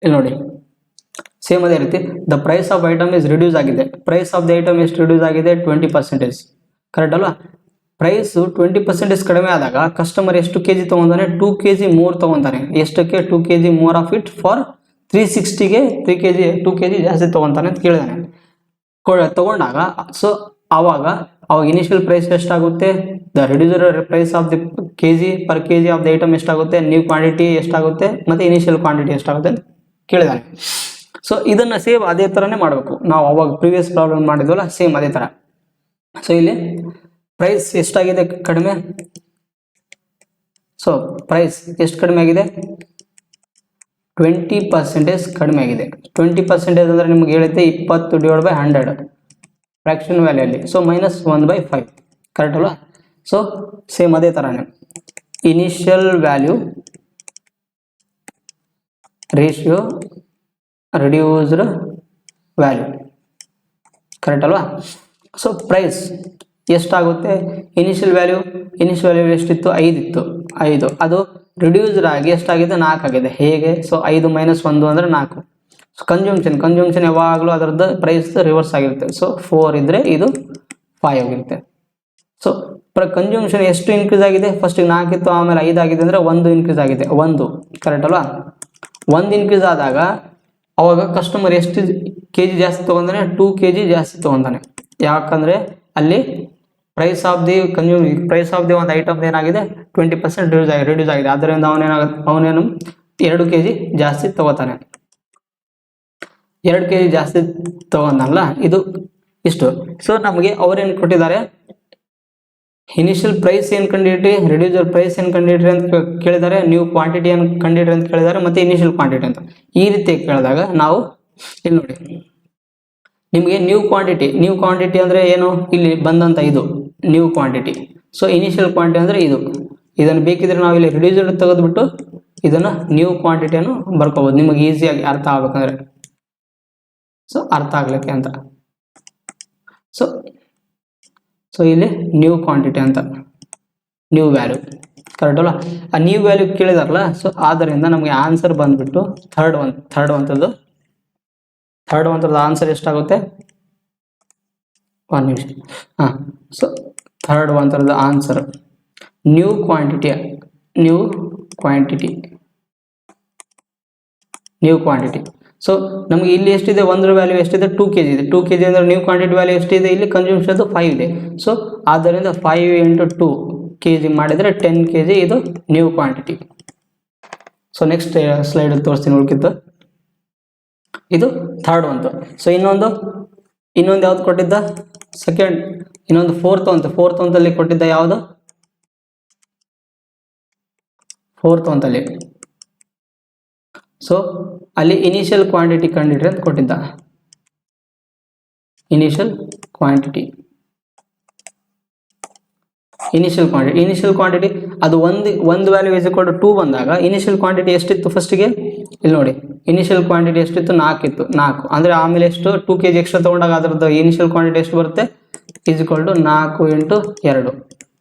ಇಲ್ಲಿ ನೋಡಿ ಸೇಮ್ ಅದೇ ರೀತಿ, the price of item is reduce ಆಗಿದೆ. ಪ್ರೈಸ್ ಆಫ್ ದಿ ಐಟಮ್ ಎಷ್ಟು ರಿಡ್ಯೂಸ್ ಆಗಿದೆ, 20%. ಕರೆಕ್ಟ್ ಅಲ್ವಾ? ಪ್ರೈಸ್ 20% ಕಡಿಮೆ ಆದಾಗ ಕಸ್ಟಮರ್ ಎಷ್ಟು ಕೆಜಿ ತೊಗೊಂತಾನೆ, 2 kg ಮೋರ್ ತೊಗೊತಾನೆ. ಎಷ್ಟಕ್ಕೆ, 2 kg more of it for 360ಗೆ 2 kg ಜಾಸ್ತಿ ತೊಗೊತಾನೆ ಅಂತ ಕೇಳಿದಾನೆ. ತಗೊಂಡಾಗ ಸೊ ಆವಾಗ ಇನಿಷಿಯಲ್ ಪ್ರೈಸ್ ಎಷ್ಟಾಗುತ್ತೆ, the reduced price of the per K G of the item ಎಷ್ಟಾಗುತ್ತೆ, ನ್ಯೂ ಕ್ವಾಂಟಿಟಿ ಎಷ್ಟಾಗುತ್ತೆ, ಮತ್ತು ಇನಿಷಿಯಲ್ ಕ್ವಾಂಟಿಟಿ ಎಷ್ಟಾಗುತ್ತೆ ಅಂತ ಕೇಳಿದಾನೆ. ಸೊ ಇದನ್ನು ಸೇಮ್ ಅದೇ ಥರನೇ ಮಾಡಬೇಕು ನಾವು. ಅವಾಗ ಪ್ರೀವಿಯಸ್ ಪ್ರಾಬ್ಲಮ್ ಮಾಡಿದ್ವಲ್ಲ, ಸೇಮ್ ಅದೇ ಥರ. ಸೊ ಇಲ್ಲಿ ಪ್ರೈಸ್ ಎಷ್ಟಾಗಿದೆ ಕಡಿಮೆ, ಸೊ ಪ್ರೈಸ್ ಎಷ್ಟು ಕಡಿಮೆ ಆಗಿದೆ, 20% ಕಡಿಮೆ ಆಗಿದೆ. 20% ಅಂದರೆ ನಿಮ್ಗೆ ಹೇಳುತ್ತೆ 20/100 ಫ್ರ್ಯಾಕ್ಷನ್ ವ್ಯಾಲ್ಯೂಲ್ಲಿ. ಸೊ -1/5. ಕರೆಕ್ಟ್ ಅಲ್ವಾ? ಸೊ ಸೇಮ್ ಅದೇ ಥರನೇ initial value ratio reduced value. Correct ಅಲ್ವಾ? ಸೊ ಪ್ರೈಸ್ ಎಷ್ಟಾಗುತ್ತೆ, ಇನಿಷಿಯಲ್ ವ್ಯಾಲ್ಯೂ ಎಷ್ಟಿತ್ತು, 5 ಇತ್ತು. 5 ಅದು ರಿಡ್ಯೂಸ್ಡ್ ಆಗಿ ಎಷ್ಟಾಗಿದೆ, 4 ಆಗಿದೆ. ಹೇಗೆ? ಸೊ 5 - 1 ಅಂದರೆ 4. ಸೊ ಕನ್ಸ್ಯೂಮ್ಷನ್ ಯಾವಾಗಲೂ ಅದರದ್ದು ಪ್ರೈಸ್ ರಿವರ್ಸ್ ಆಗಿರುತ್ತೆ. ಸೊ 4 ಇದ್ದರೆ ಇದು 5 ಆಗಿರುತ್ತೆ. ಸೊ ಕನ್ಸ್ಯೂಮ್ಷನ್ ಎಷ್ಟು ಇನ್ಕ್ರೀಸ್ ಆಗಿದೆ, ಫಸ್ಟಿಗೆ 4 ಇತ್ತು, ಆಮೇಲೆ 5 ಆಗಿದೆ ಅಂದರೆ 1 ಇನ್ಕ್ರೀಸ್ ಆಗಿದೆ. 1 ಕರೆಕ್ಟ್ ಅಲ್ವಾ? 1 ಇನ್ಕ್ರೀಸ್ ಆದಾಗ ಅವಾಗ ಕಸ್ಟಮರ್ ಎಷ್ಟು kg ಜಾಸ್ತಿ ತೊಗೊಂತಾನೆ, 2 kg ಜಾಸ್ತಿ ತೊಗೊಂತಾನೆ. ಯಾಕಂದರೆ ಅಲ್ಲಿ ಪ್ರೈಸ್ ಆಫ್ ದಿ ಒಂದು ಐಟಮ್ ಏನಾಗಿದೆ 20% ರಿಡ್ಯೂಸ್ ಆಗಿದೆ. ಆದ್ದರಿಂದ ಅವನೇನು 2 kg ಜಾಸ್ತಿ ತೊಗೋತಾನೆ. 2 kg ಜಾಸ್ತಿ ತೊಗೊಂಡಲ್ಲ, ಇದು ಇಷ್ಟು. ಸೊ ನಮಗೆ ಅವ್ರೇನು ಕೊಟ್ಟಿದ್ದಾರೆ, ಇನಿಷಿಯಲ್ ಪ್ರೈಸ್ ಏನು ಕಂಡಿಡ್ರಿ, ರಿಡ್ಯೂಸರ್ ಪ್ರೈಸ್ ಏನು ಕಂಡಿಡ್ರಿ ಅಂತ ಕೇಳಿದ್ದಾರೆ, ನ್ಯೂ ಕ್ವಾಂಟಿಟಿ ಏನು ಕಂಡಿಡ್ರಿ ಅಂತ ಕೇಳಿದ್ದಾರೆ, ಮತ್ತು ಇನಿಷಿಯಲ್ ಕ್ವಾಂಟಿಟಿ ಅಂತ. ಈ ರೀತಿ ಕೇಳಿದಾಗ ನಾವು ಇಲ್ಲಿ ನೋಡಿ, ನಿಮಗೆ ನ್ಯೂ ಕ್ವಾಂಟಿಟಿ ಅಂದರೆ ಏನು, ಇಲ್ಲಿ ಬಂದಂಥ ಇದು new quantity. So initial quantity ಅಂದರೆ ಇದನ್ನು ಬೇಕಿದ್ರೆ ನಾವು ಇಲ್ಲಿ ರಿಡ್ಯೂಸರ್ ತೆಗೆದುಬಿಟ್ಟು ಇದನ್ನು ನ್ಯೂ ಕ್ವಾಂಟಿಟಿಯನ್ನು ಬರ್ಕೋಬೋದು, ನಿಮಗೆ ಈಸಿಯಾಗಿ ಅರ್ಥ ಆಗ್ಬೇಕಂದ್ರೆ. ಸೊ ಅರ್ಥ ಆಗ್ಲಿಕ್ಕೆ ಅಂತ. ಸೊ ಇಲ್ಲಿ ನ್ಯೂ ಕ್ವಾಂಟಿಟಿ ಅಂತ, ನ್ಯೂ ವ್ಯಾಲ್ಯೂ. ಕರೆಕ್ಟ್ ಅಲ್ಲ? ಆ ನ್ಯೂ ವ್ಯಾಲ್ಯೂ ಕೇಳಿದಾರಲ್ಲ, ಸೊ ಆದ್ದರಿಂದ ನಮಗೆ ಆನ್ಸರ್ ಬಂದ್ಬಿಟ್ಟು ಥರ್ಡ್ ಒಂಥದ್ದು ಆನ್ಸರ್ ಎಷ್ಟಾಗುತ್ತೆ, 1 ನಿಮಿಷ. ಸೊ ಥರ್ಡ್ ಒಂಥರದ ಆನ್ಸರ್ ನ್ಯೂ ಕ್ವಾಂಟಿಟಿ. ಸೊ ನಮಗೆ ಇಲ್ಲಿ ಎಷ್ಟಿದೆ, ಒಂದರ ವ್ಯಾಲ್ಯೂ ಎಷ್ಟಿದೆ, 2 kg ಇದೆ. 2 kg ಅಂದರೆ ನ್ಯೂ ಕ್ವಾಂಟಿಟಿ ವ್ಯಾಲ್ಯೂ ಎಷ್ಟಿದೆ, ಇಲ್ಲಿ ಕನ್ಸ್ಯೂಮ್ಷನ್ದು 5 ಇದೆ. ಸೊ ಆದ್ದರಿಂದ 5 × 2 kg ಮಾಡಿದರೆ 10 kg ಇದು new quantity. So next slide ತೋರಿಸ್ತೀನಿ ಉಳ್ಕಿದ್ದು. ಇದು ಥರ್ಡ್ ಒಂದು. ಸೊ ಇನ್ನೊಂದು ಯಾವ್ದು ಕೊಟ್ಟಿದ್ದ, ಇನ್ನೊಂದು ಫೋರ್ತ್ ಒಂದಲ್ಲಿ ಕೊಟ್ಟಿದ್ದ ಯಾವುದು, ಫೋರ್ತ್ ಒಂದಲ್ಲಿ. ಸೊ ಅಲ್ಲಿ ಇನಿಷಿಯಲ್ ಕ್ವಾಂಟಿಟಿ ಕಂಡಿಡ್ರಿ ಅಂತ ಕೊಟ್ಟಿದ್ದ. ಇನಿಷಿಯಲ್ ಕ್ವಾಂಟಿಟಿ ಅದು ಒಂದು ವ್ಯಾಲ್ಯೂ ಇಸ್ ಈಕ್ವಲ್ ಟು 2 ಬಂದಾಗ ಇನಿಷಿಯಲ್ ಕ್ವಾಂಟಿಟಿ ಎಷ್ಟಿತ್ತು ಫಸ್ಟಿಗೆ, ಇಲ್ಲಿ ನೋಡಿ ಇನಿಷಿಯಲ್ ಕ್ವಾಂಟಿಟಿ ಎಷ್ಟಿತ್ತು, 4 ಇತ್ತು. 4 ಅಂದರೆ ಆಮೇಲೆ ಎಷ್ಟು 2 kg ಎಕ್ಸ್ಟ್ರಾ ತೊಗೊಂಡಾಗ ಅದರದ್ದು ಇನಿಷಿಯಲ್ ಕ್ವಾಂಟಿಟಿ ಎಷ್ಟು ಬರುತ್ತೆ, is equal to 4 × 2.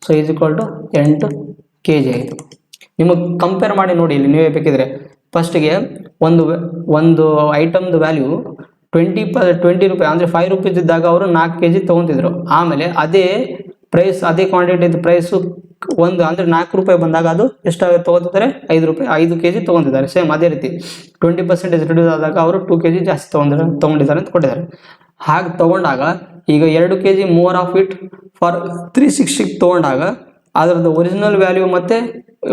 So is equal to 8 kg ಆಯಿತು. ನಿಮಗೆ ಕಂಪೇರ್ ಮಾಡಿ ನೋಡಿ ಇಲ್ಲಿ ನೀವೇ ಬೇಕಿದ್ರೆ. ಫಸ್ಟಿಗೆ ಒಂದು ಐಟಮ್ದು ವ್ಯಾಲ್ಯೂ 20 ರೂಪಾಯಿ ಅಂದರೆ 5 ರೂಪೀಸ್ ಇದ್ದಾಗ ಅವರು 4 kg ತೊಗೊತಿದ್ರು. ಆಮೇಲೆ ಅದೇ ಪ್ರೈಸ್ ಅದೇ ಕ್ವಾಂಟಿಟಿದು ಪ್ರೈಸು ಅಂದರೆ 4 ರೂಪಾಯಿ ಬಂದಾಗ ಅದು ಎಷ್ಟಾಗುತ್ತೆ ತೊಗೊತಿದ್ದಾರೆ 5 ರೂಪಾಯಿ 5 kg ತೊಗೊತಿದ್ದಾರೆ. ಸೇಮ್ ಅದೇ ರೀತಿ 20% ರಿಡ್ಯೂಸ್ ಆದಾಗ ಅವರು 2 kg ಜಾಸ್ತಿ ತೊಗೊಂಡಿದ್ದಾರೆ ಅಂತ ಕೊಟ್ಟಿದ್ದಾರೆ. ಹಾಗೆ ತೊಗೊಂಡಾಗ ಈಗ 2 kg more of it for 360 ತೊಗೊಂಡಾಗ ಅದರದ್ದು ಒರಿಜಿನಲ್ ವ್ಯಾಲ್ಯೂ ಮತ್ತು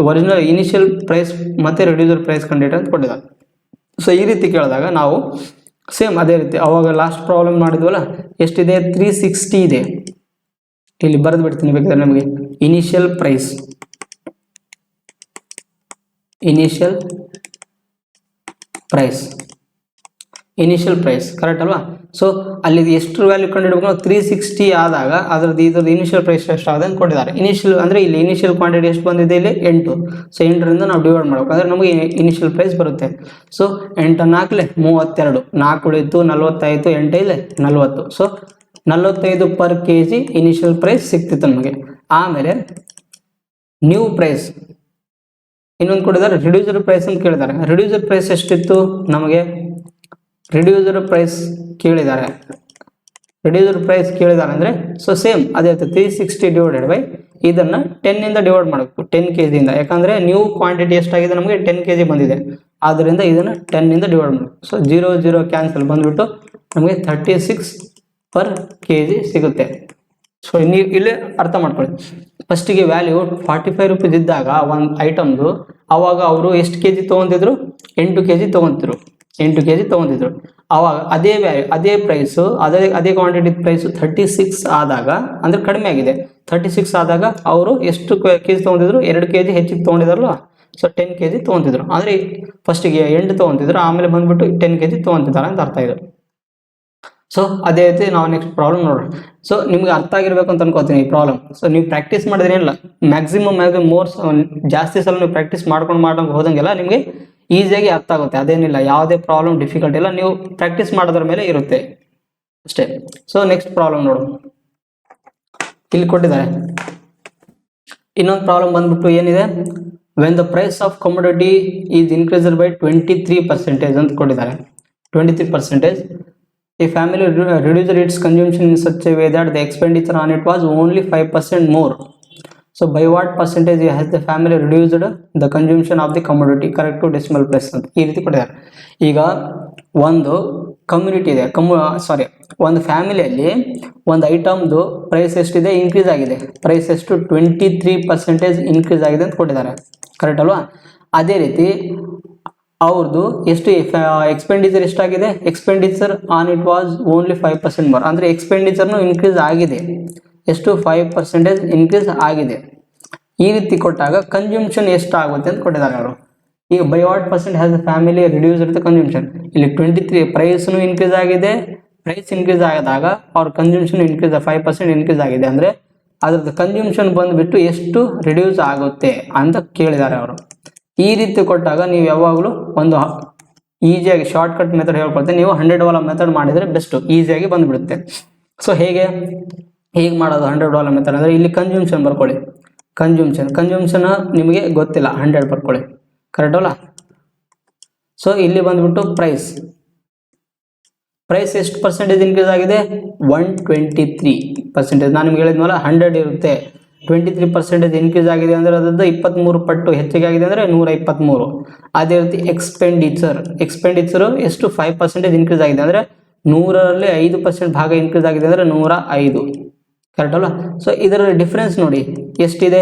ಒರಿಜಿನಲ್ ಇನಿಷಿಯಲ್ ಪ್ರೈಸ್ ಮತ್ತು ರಿಡ್ಯೂಸರ್ ಪ್ರೈಸ್ ಕಂಡಿಟ್ಟು ಅಂತ ಕೊಟ್ಟಿದ್ದಾರೆ. ಸೊ ಈ ರೀತಿ ಕೇಳಿದಾಗ ನಾವು ಸೇಮ್ ಅದೇ ರೀತಿ ಅವಾಗ ಲಾಸ್ಟ್ ಪ್ರಾಬ್ಲಮ್ ಮಾಡಿದ್ವಲ್ಲ, ಎಷ್ಟಿದೆ 360 ಇದೆ. ಇಲ್ಲಿ ಬರೆದು ಬಿಡ್ತೀನಿ ಬೇಕಾದ್ರೆ ನಮಗೆ ಇನಿಷಿಯಲ್ ಪ್ರೈಸ್ ಕರೆಕ್ಟ್ ಅಲ್ವಾ. ಸೊ ಅಲ್ಲಿ ಎಷ್ಟು ವ್ಯಾಲ್ಯೂ ಕಂಡುಹಿಡಬೇಕು, 360 ಆದಾಗ ಇದ್ರದ್ದು ಇನಿಷಿಯಲ್ ಪ್ರೈಸ್ ಎಷ್ಟಾಗಿದೆ ಅಂತ ಕೊಟ್ಟಿದ್ದಾರೆ. ಇನಿಷಿಯಲ್ ಅಂದರೆ ಇಲ್ಲಿ ಇನಿಷಿಯಲ್ ಕ್ವಾಂಟಿಟಿ ಎಷ್ಟು ಬಂದಿದೆ ಇಲ್ಲಿ 8. ಸೊ 8ರಿಂದ ನಾವು ಡಿವೈಡ್ ಮಾಡಬೇಕು ಅಂದರೆ ನಮಗೆ ಇನಿಷಿಯಲ್ ಪ್ರೈಸ್ ಬರುತ್ತೆ. ಸೊ 8 4 32, 4 ಉಳಿತು 45, 8 5 40. So 45 per kg initial price ಸಿಕ್ತಿತ್ತು ನಮಗೆ. ಆಮೇಲೆ ನ್ಯೂ ಪ್ರೈಸ್ ಇನ್ನೊಂದು ಕೊಟ್ಟಿದ್ದಾರೆ, ರಿಡ್ಯೂಸರ್ ಪ್ರೈಸ್ ಅಂತ ಕೇಳಿದ್ದಾರೆ. ರಿಡ್ಯೂಸರ್ ಪ್ರೈಸ್ ಎಷ್ಟಿತ್ತು ನಮಗೆ, ರಿಡ್ಯೂಸರ್ ಪ್ರೈಸ್ ಕೇಳಿದ್ದಾರೆ ಅಂದರೆ ಸೊ ಸೇಮ್ ಅದೇ 360 ಡಿವೈಡೆಡ್ ಬೈ ಇದನ್ನು 10 ಡಿವೈಡ್ ಮಾಡಬೇಕು 10 kg ಇಂದ. ಯಾಕಂದರೆ ನ್ಯೂ ಕ್ವಾಂಟಿಟಿ ಎಷ್ಟಾಗಿದೆ ನಮಗೆ 10 kg ಬಂದಿದೆ, ಆದ್ದರಿಂದ ಇದನ್ನು 10 ಡಿವೈಡ್ ಮಾಡಬೇಕು. ಸೊ 0 0 ಕ್ಯಾನ್ಸಲ್ ಬಂದುಬಿಟ್ಟು ನಮಗೆ 36 ಪರ್ kg ಸಿಗುತ್ತೆ. ಸೊ ನೀವು ಇಲ್ಲೇ ಅರ್ಥ ಮಾಡ್ಕೊಳ್ಳಿ. ಫಸ್ಟಿಗೆ ವ್ಯಾಲ್ಯೂ 45 ರೂಪೀಸ್ ಇದ್ದಾಗ ಒಂದು ಐಟಮ್ದು ಆವಾಗ ಅವರು ಎಷ್ಟು kg ತೊಗೊತಿದ್ರು, 8 kg ತೊಗೊತಿದ್ರು. ಆವಾಗ ಅದೇ ವ್ಯಾಲ್ಯೂ ಅದೇ ಪ್ರೈಸು ಅದೇ ಕ್ವಾಂಟಿಟಿ ಪ್ರೈಸು 36 ಆದಾಗ ಅಂದರೆ ಕಡಿಮೆ ಆಗಿದೆ. 36 ಆದಾಗ ಅವರು ಎಷ್ಟು kg ತೊಗೊತಿದ್ರು, 2 kg ಹೆಚ್ಚಿಗೆ ತೊಗೊಂಡಿದಾರಲ್ವ. So 10 kg ತೊಗೊತಿದ್ರು. ಅಂದರೆ ಫಸ್ಟಿಗೆ 8 ತೊಗೊತಿದ್ರು, ಆಮೇಲೆ ಬಂದುಬಿಟ್ಟು 10 kg ತೊಗೊತಿದ್ದಾರೆ ಅಂತ ಅರ್ಥ ಇದು. ಸೊ ಅದೇ ರೀತಿ ನಾವು ನೆಕ್ಸ್ಟ್ ಪ್ರಾಬ್ಲಮ್ ನೋಡೋಣ. ಸೊ ನಿಮ್ಗೆ ಅರ್ಥ ಆಗಿರ್ಬೇಕು ಅಂತ ಅನ್ಕೋತೀನಿ ಈ ಪ್ರಾಬ್ಲಮ್. ಸೊ ನೀವು ಪ್ರಾಕ್ಟೀಸ್ ಮಾಡಿದ್ರೆ ಏನಿಲ್ಲ, ಮ್ಯಾಕ್ಸಿಮಮ್ ಜಾಸ್ತಿ ಸಲ ನೀವು ಪ್ರಾಕ್ಟೀಸ್ ಮಾಡ್ಕೊಂಡು ಹೋದಂಗೆಲ್ಲ ನಿಮಗೆ ಈಸಿಯಾಗಿ ಅರ್ಥ ಆಗುತ್ತೆ. ಅದೇನಿಲ್ಲ, ಯಾವುದೇ ಪ್ರಾಬ್ಲಮ್ ಡಿಫಿಕಲ್ಟ್ ಇಲ್ಲ, ನೀವು ಪ್ರಾಕ್ಟೀಸ್ ಮಾಡೋದ್ರ ಮೇಲೆ ಇರುತ್ತೆ ಅಷ್ಟೇ. ಸೊ ನೆಕ್ಸ್ಟ್ ಪ್ರಾಬ್ಲಮ್ ನೋಡು, ಇಲ್ಲಿ ಕೊಟ್ಟಿದ್ದಾರೆ. ಇನ್ನೊಂದು ಪ್ರಾಬ್ಲಮ್ ಬಂದ್ಬಿಟ್ಟು ಏನಿದೆ, when the price of commodity is increased by 23% ಅಂತ ಕೊಟ್ಟಿದ್ದಾರೆ. 23%. A family reduced its consumption in such a way that the expenditure on it was only 5% more. So by what percentage has the family reduced the consumption of the commodity? Correct to decimal place ಅಂತ ಈ ರೀತಿ ಕೊಟ್ಟಿದ್ದಾರೆ. ಈಗ ಒಂದು community ಇದೆ, ಒಂದು ಫ್ಯಾಮಿಲಿಯಲ್ಲಿ ಒಂದು ಐಟಮ್ದು ಪ್ರೈಸ್ ಎಷ್ಟಿದೆ, ಇನ್ಕ್ರೀಸ್ ಆಗಿದೆ. ಪ್ರೈಸ್ ಎಷ್ಟು 23% ಇನ್ಕ್ರೀಸ್ ಆಗಿದೆ ಅಂತ ಕೊಟ್ಟಿದ್ದಾರೆ. ಕರೆಕ್ಟ್ ಅಲ್ವಾ. ಅದೇ ರೀತಿ ಅವ್ರದ್ದು ಎಷ್ಟು ಎಕ್ಸ್ಪೆಂಡಿಚರ್ ಎಷ್ಟಾಗಿದೆ, expenditure on it was only 5% more. ಅಂದರೆ ಎಕ್ಸ್ಪೆಂಡಿಚರ್ನು ಇನ್ಕ್ರೀಸ್ ಆಗಿದೆ, ಎಷ್ಟು 5% ಇನ್ಕ್ರೀಸ್ ಆಗಿದೆ. ಈ ರೀತಿ ಕೊಟ್ಟಾಗ ಕನ್ಸ್ಯೂಮ್ಷನ್ ಎಷ್ಟಾಗುತ್ತೆ ಅಂತ ಕೊಟ್ಟಿದ್ದಾರೆ ಅವರು. ಈಗ by what percent has the family reduced the consumption. ಇಲ್ಲಿ 23 ಪ್ರೈಸ್ನು ಇನ್ಕ್ರೀಸ್ ಆಗಿದೆ. ಪ್ರೈಸ್ ಇನ್ಕ್ರೀಸ್ ಆದಾಗ ಅವ್ರ ಕನ್ಸ್ಯೂಮ್ಷನ್ ಇನ್ಕ್ರೀಸ್ 5% ಇನ್ಕ್ರೀಸ್ ಆಗಿದೆ. ಅಂದರೆ ಅದ್ರದ್ದು ಕನ್ಸ್ಯೂಮ್ಷನ್ ಬಂದುಬಿಟ್ಟು ಎಷ್ಟು ರಿಡ್ಯೂಸ್ ಆಗುತ್ತೆ ಅಂತ ಕೇಳಿದ್ದಾರೆ ಅವರು. ಈ ರೀತಿ ಕೊಟ್ಟಾಗ ನೀವು ಯಾವಾಗಲೂ ಒಂದು ಈಸಿಯಾಗಿ ಶಾರ್ಟ್ಕಟ್ ಮೆಥಡ್ ಹೇಳ್ಕೊಳ್ತೇನೆ. ನೀವು $100 ಮೆಥಡ್ ಮಾಡಿದರೆ ಬೆಸ್ಟು, ಈಸಿಯಾಗಿ ಬಂದುಬಿಡುತ್ತೆ. ಸೊ ಹೇಗೆ ಮಾಡೋದು $100 ಮೆಥಡ್ ಅಂದರೆ ಇಲ್ಲಿ ಕನ್ಸ್ಯೂಮ್ಷನ್ ಬರ್ಕೊಳ್ಳಿ. ಕನ್ಸ್ಯೂಮ್ಷನ್ ನಿಮಗೆ ಗೊತ್ತಿಲ್ಲ, 100 ಬರ್ಕೊಳ್ಳಿ. ಕರೆಕ್ಟ್ ಅಲ್ಲ. ಸೊ ಇಲ್ಲಿ ಬಂದುಬಿಟ್ಟು ಪ್ರೈಸ್ ಎಷ್ಟು ಪರ್ಸೆಂಟೇಜ್ ಇನ್ಕ್ರೀಸ್ ಆಗಿದೆ, 123%. ನಾನು ನಿಮ್ಗೆ ಹೇಳಿದ್ನಲ್ಲ 100 ಇರುತ್ತೆ, 23% ಇನ್ಕ್ರೀಸ್ ಆಗಿದೆ ಅಂದರೆ ಅದರದ್ದು 23 ಪಟ್ಟು ಹೆಚ್ಚಿಗೆ ಆಗಿದೆ ಅಂದರೆ 123. ಅದೇ ರೀತಿ ಎಕ್ಸ್ಪೆಂಡಿಚರು ಎಷ್ಟು 5% ಇನ್ಕ್ರೀಸ್ ಆಗಿದೆ ಅಂದರೆ 100ರಲ್ಲಿ 5% ಭಾಗ ಇನ್ಕ್ರೀಸ್ ಆಗಿದೆ ಅಂದರೆ 105. ಕರೆಕ್ಟ್ ಅಲ್ಲ. ಸೊ ಇದರ ಡಿಫ್ರೆನ್ಸ್ ನೋಡಿ ಎಷ್ಟಿದೆ,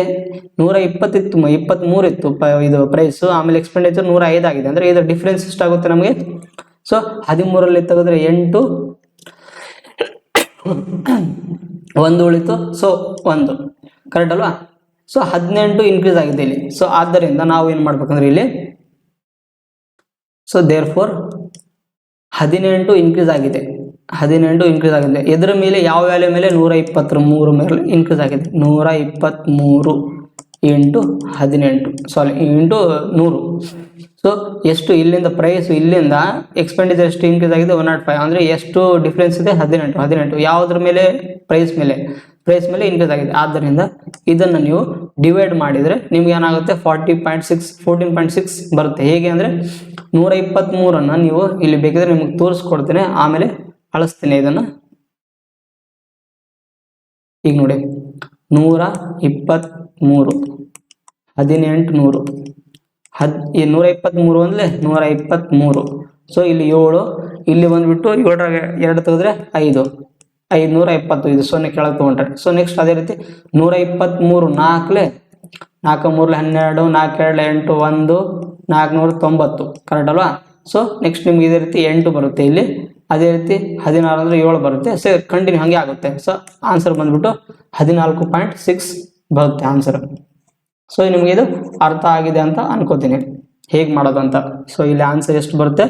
120 ಇತ್ತು, 23 ಇತ್ತು ಇದು ಪ್ರೈಸು, ಆಮೇಲೆ ಎಕ್ಸ್ಪೆಂಡಿಚರ್ 105 ಆಗಿದೆ. ಅಂದರೆ ಇದರ ಡಿಫ್ರೆನ್ಸ್ ಎಷ್ಟಾಗುತ್ತೆ ನಮಗೆ. ಸೊ 13ರಲ್ಲಿ ತೆಗೆದ್ರೆ 8, 1 ಉಳಿತು. ಸೊ 1 ಕರೆಕ್ಟ್ ಅಲ್ವಾ. ಸೊ 18 ಇನ್ಕ್ರೀಸ್ ಆಗಿದೆ ಇಲ್ಲಿ. ಸೊ ಆದ್ದರಿಂದ ನಾವು ಏನು ಮಾಡ್ಬೇಕಂದ್ರೆ ಇಲ್ಲಿ ಸೊ ದೇರ್ಫೋರ್ 18 ಇನ್ಕ್ರೀಸ್ ಆಗಿದೆ. ಇದರ ಮೇಲೆ ಯಾವ ವ್ಯಾಲ್ಯೂ ಮೇಲೆ, 123 ಮೇಲೆ ಇನ್ಕ್ರೀಸ್ ಆಗಿದೆ. 123 ಇಂಟು 100. ಸೊ ಎಷ್ಟು ಇಲ್ಲಿಂದ ಪ್ರೈಸ್, ಇಲ್ಲಿಂದ ಎಕ್ಸ್ಪೆಂಡಿಚರ್ ಎಷ್ಟು ಇನ್ಕ್ರೀಸ್ ಆಗಿದೆ, 105. ಅಂದರೆ ಎಷ್ಟು ಡಿಫ್ರೆನ್ಸ್ ಇದೆ, 18. ಯಾವುದ್ರ ಮೇಲೆ, ಪ್ರೈಸ್ ಮೇಲೆ ಇನ್ಕ್ರೀಸ್ ಆಗಿದೆ. ಆದ್ದರಿಂದ ಇದನ್ನು ನೀವು ಡಿವೈಡ್ ಮಾಡಿದರೆ ನಿಮ್ಗೆ ಏನಾಗುತ್ತೆ 14.6 ಬರುತ್ತೆ. ಹೇಗೆ ಅಂದರೆ 123 ನೀವು ಇಲ್ಲಿ ಬೇಕಿದ್ರೆ ನಿಮಗೆ ತೋರಿಸ್ಕೊಡ್ತೇನೆ, ಆಮೇಲೆ ಅಳಿಸ್ತೀನಿ ಇದನ್ನು. ಈಗ ನೋಡಿ 123 1800 123 ಅಂದರೆ 123. ಸೊ ಇಲ್ಲಿ 7, ಇಲ್ಲಿ ಬಂದುಬಿಟ್ಟು 7ರಾಗ 2 ತೆಗೆದ್ರೆ 550, ಇದು 0 ಕೆಳಗೆ ತೊಗೊಂಡ್ರೆ. ಸೊ ನೆಕ್ಸ್ಟ್ ಅದೇ ರೀತಿ 123 4 4 3 12 4 2 8 1 490 ಕರೆಕ್ಟ್ ಅಲ್ವಾ. ಸೊ ನೆಕ್ಸ್ಟ್ ನಿಮ್ಗೆ ಇದೇ ರೀತಿ 8 ಬರುತ್ತೆ ಇಲ್ಲಿ, ಅದೇ ರೀತಿ 16 ಅಂದರೆ 7 ಬರುತ್ತೆ. ಸೊ ಕಂಟಿನ್ಯೂ ಹಾಗೆ ಆಗುತ್ತೆ. ಸೊ ಆನ್ಸರ್ ಬಂದ್ಬಿಟ್ಟು 14.6 ಬರುತ್ತೆ ಆನ್ಸರ್. ಸೊ ನಿಮಗೆ ಇದು ಅರ್ಥ ಆಗಿದೆ ಅಂತ ಅನ್ಕೋತೀನಿ ಹೇಗೆ ಮಾಡೋದು ಅಂತ. ಸೊ ಇಲ್ಲಿ ಆನ್ಸರ್ ಎಷ್ಟು ಬರುತ್ತೆ?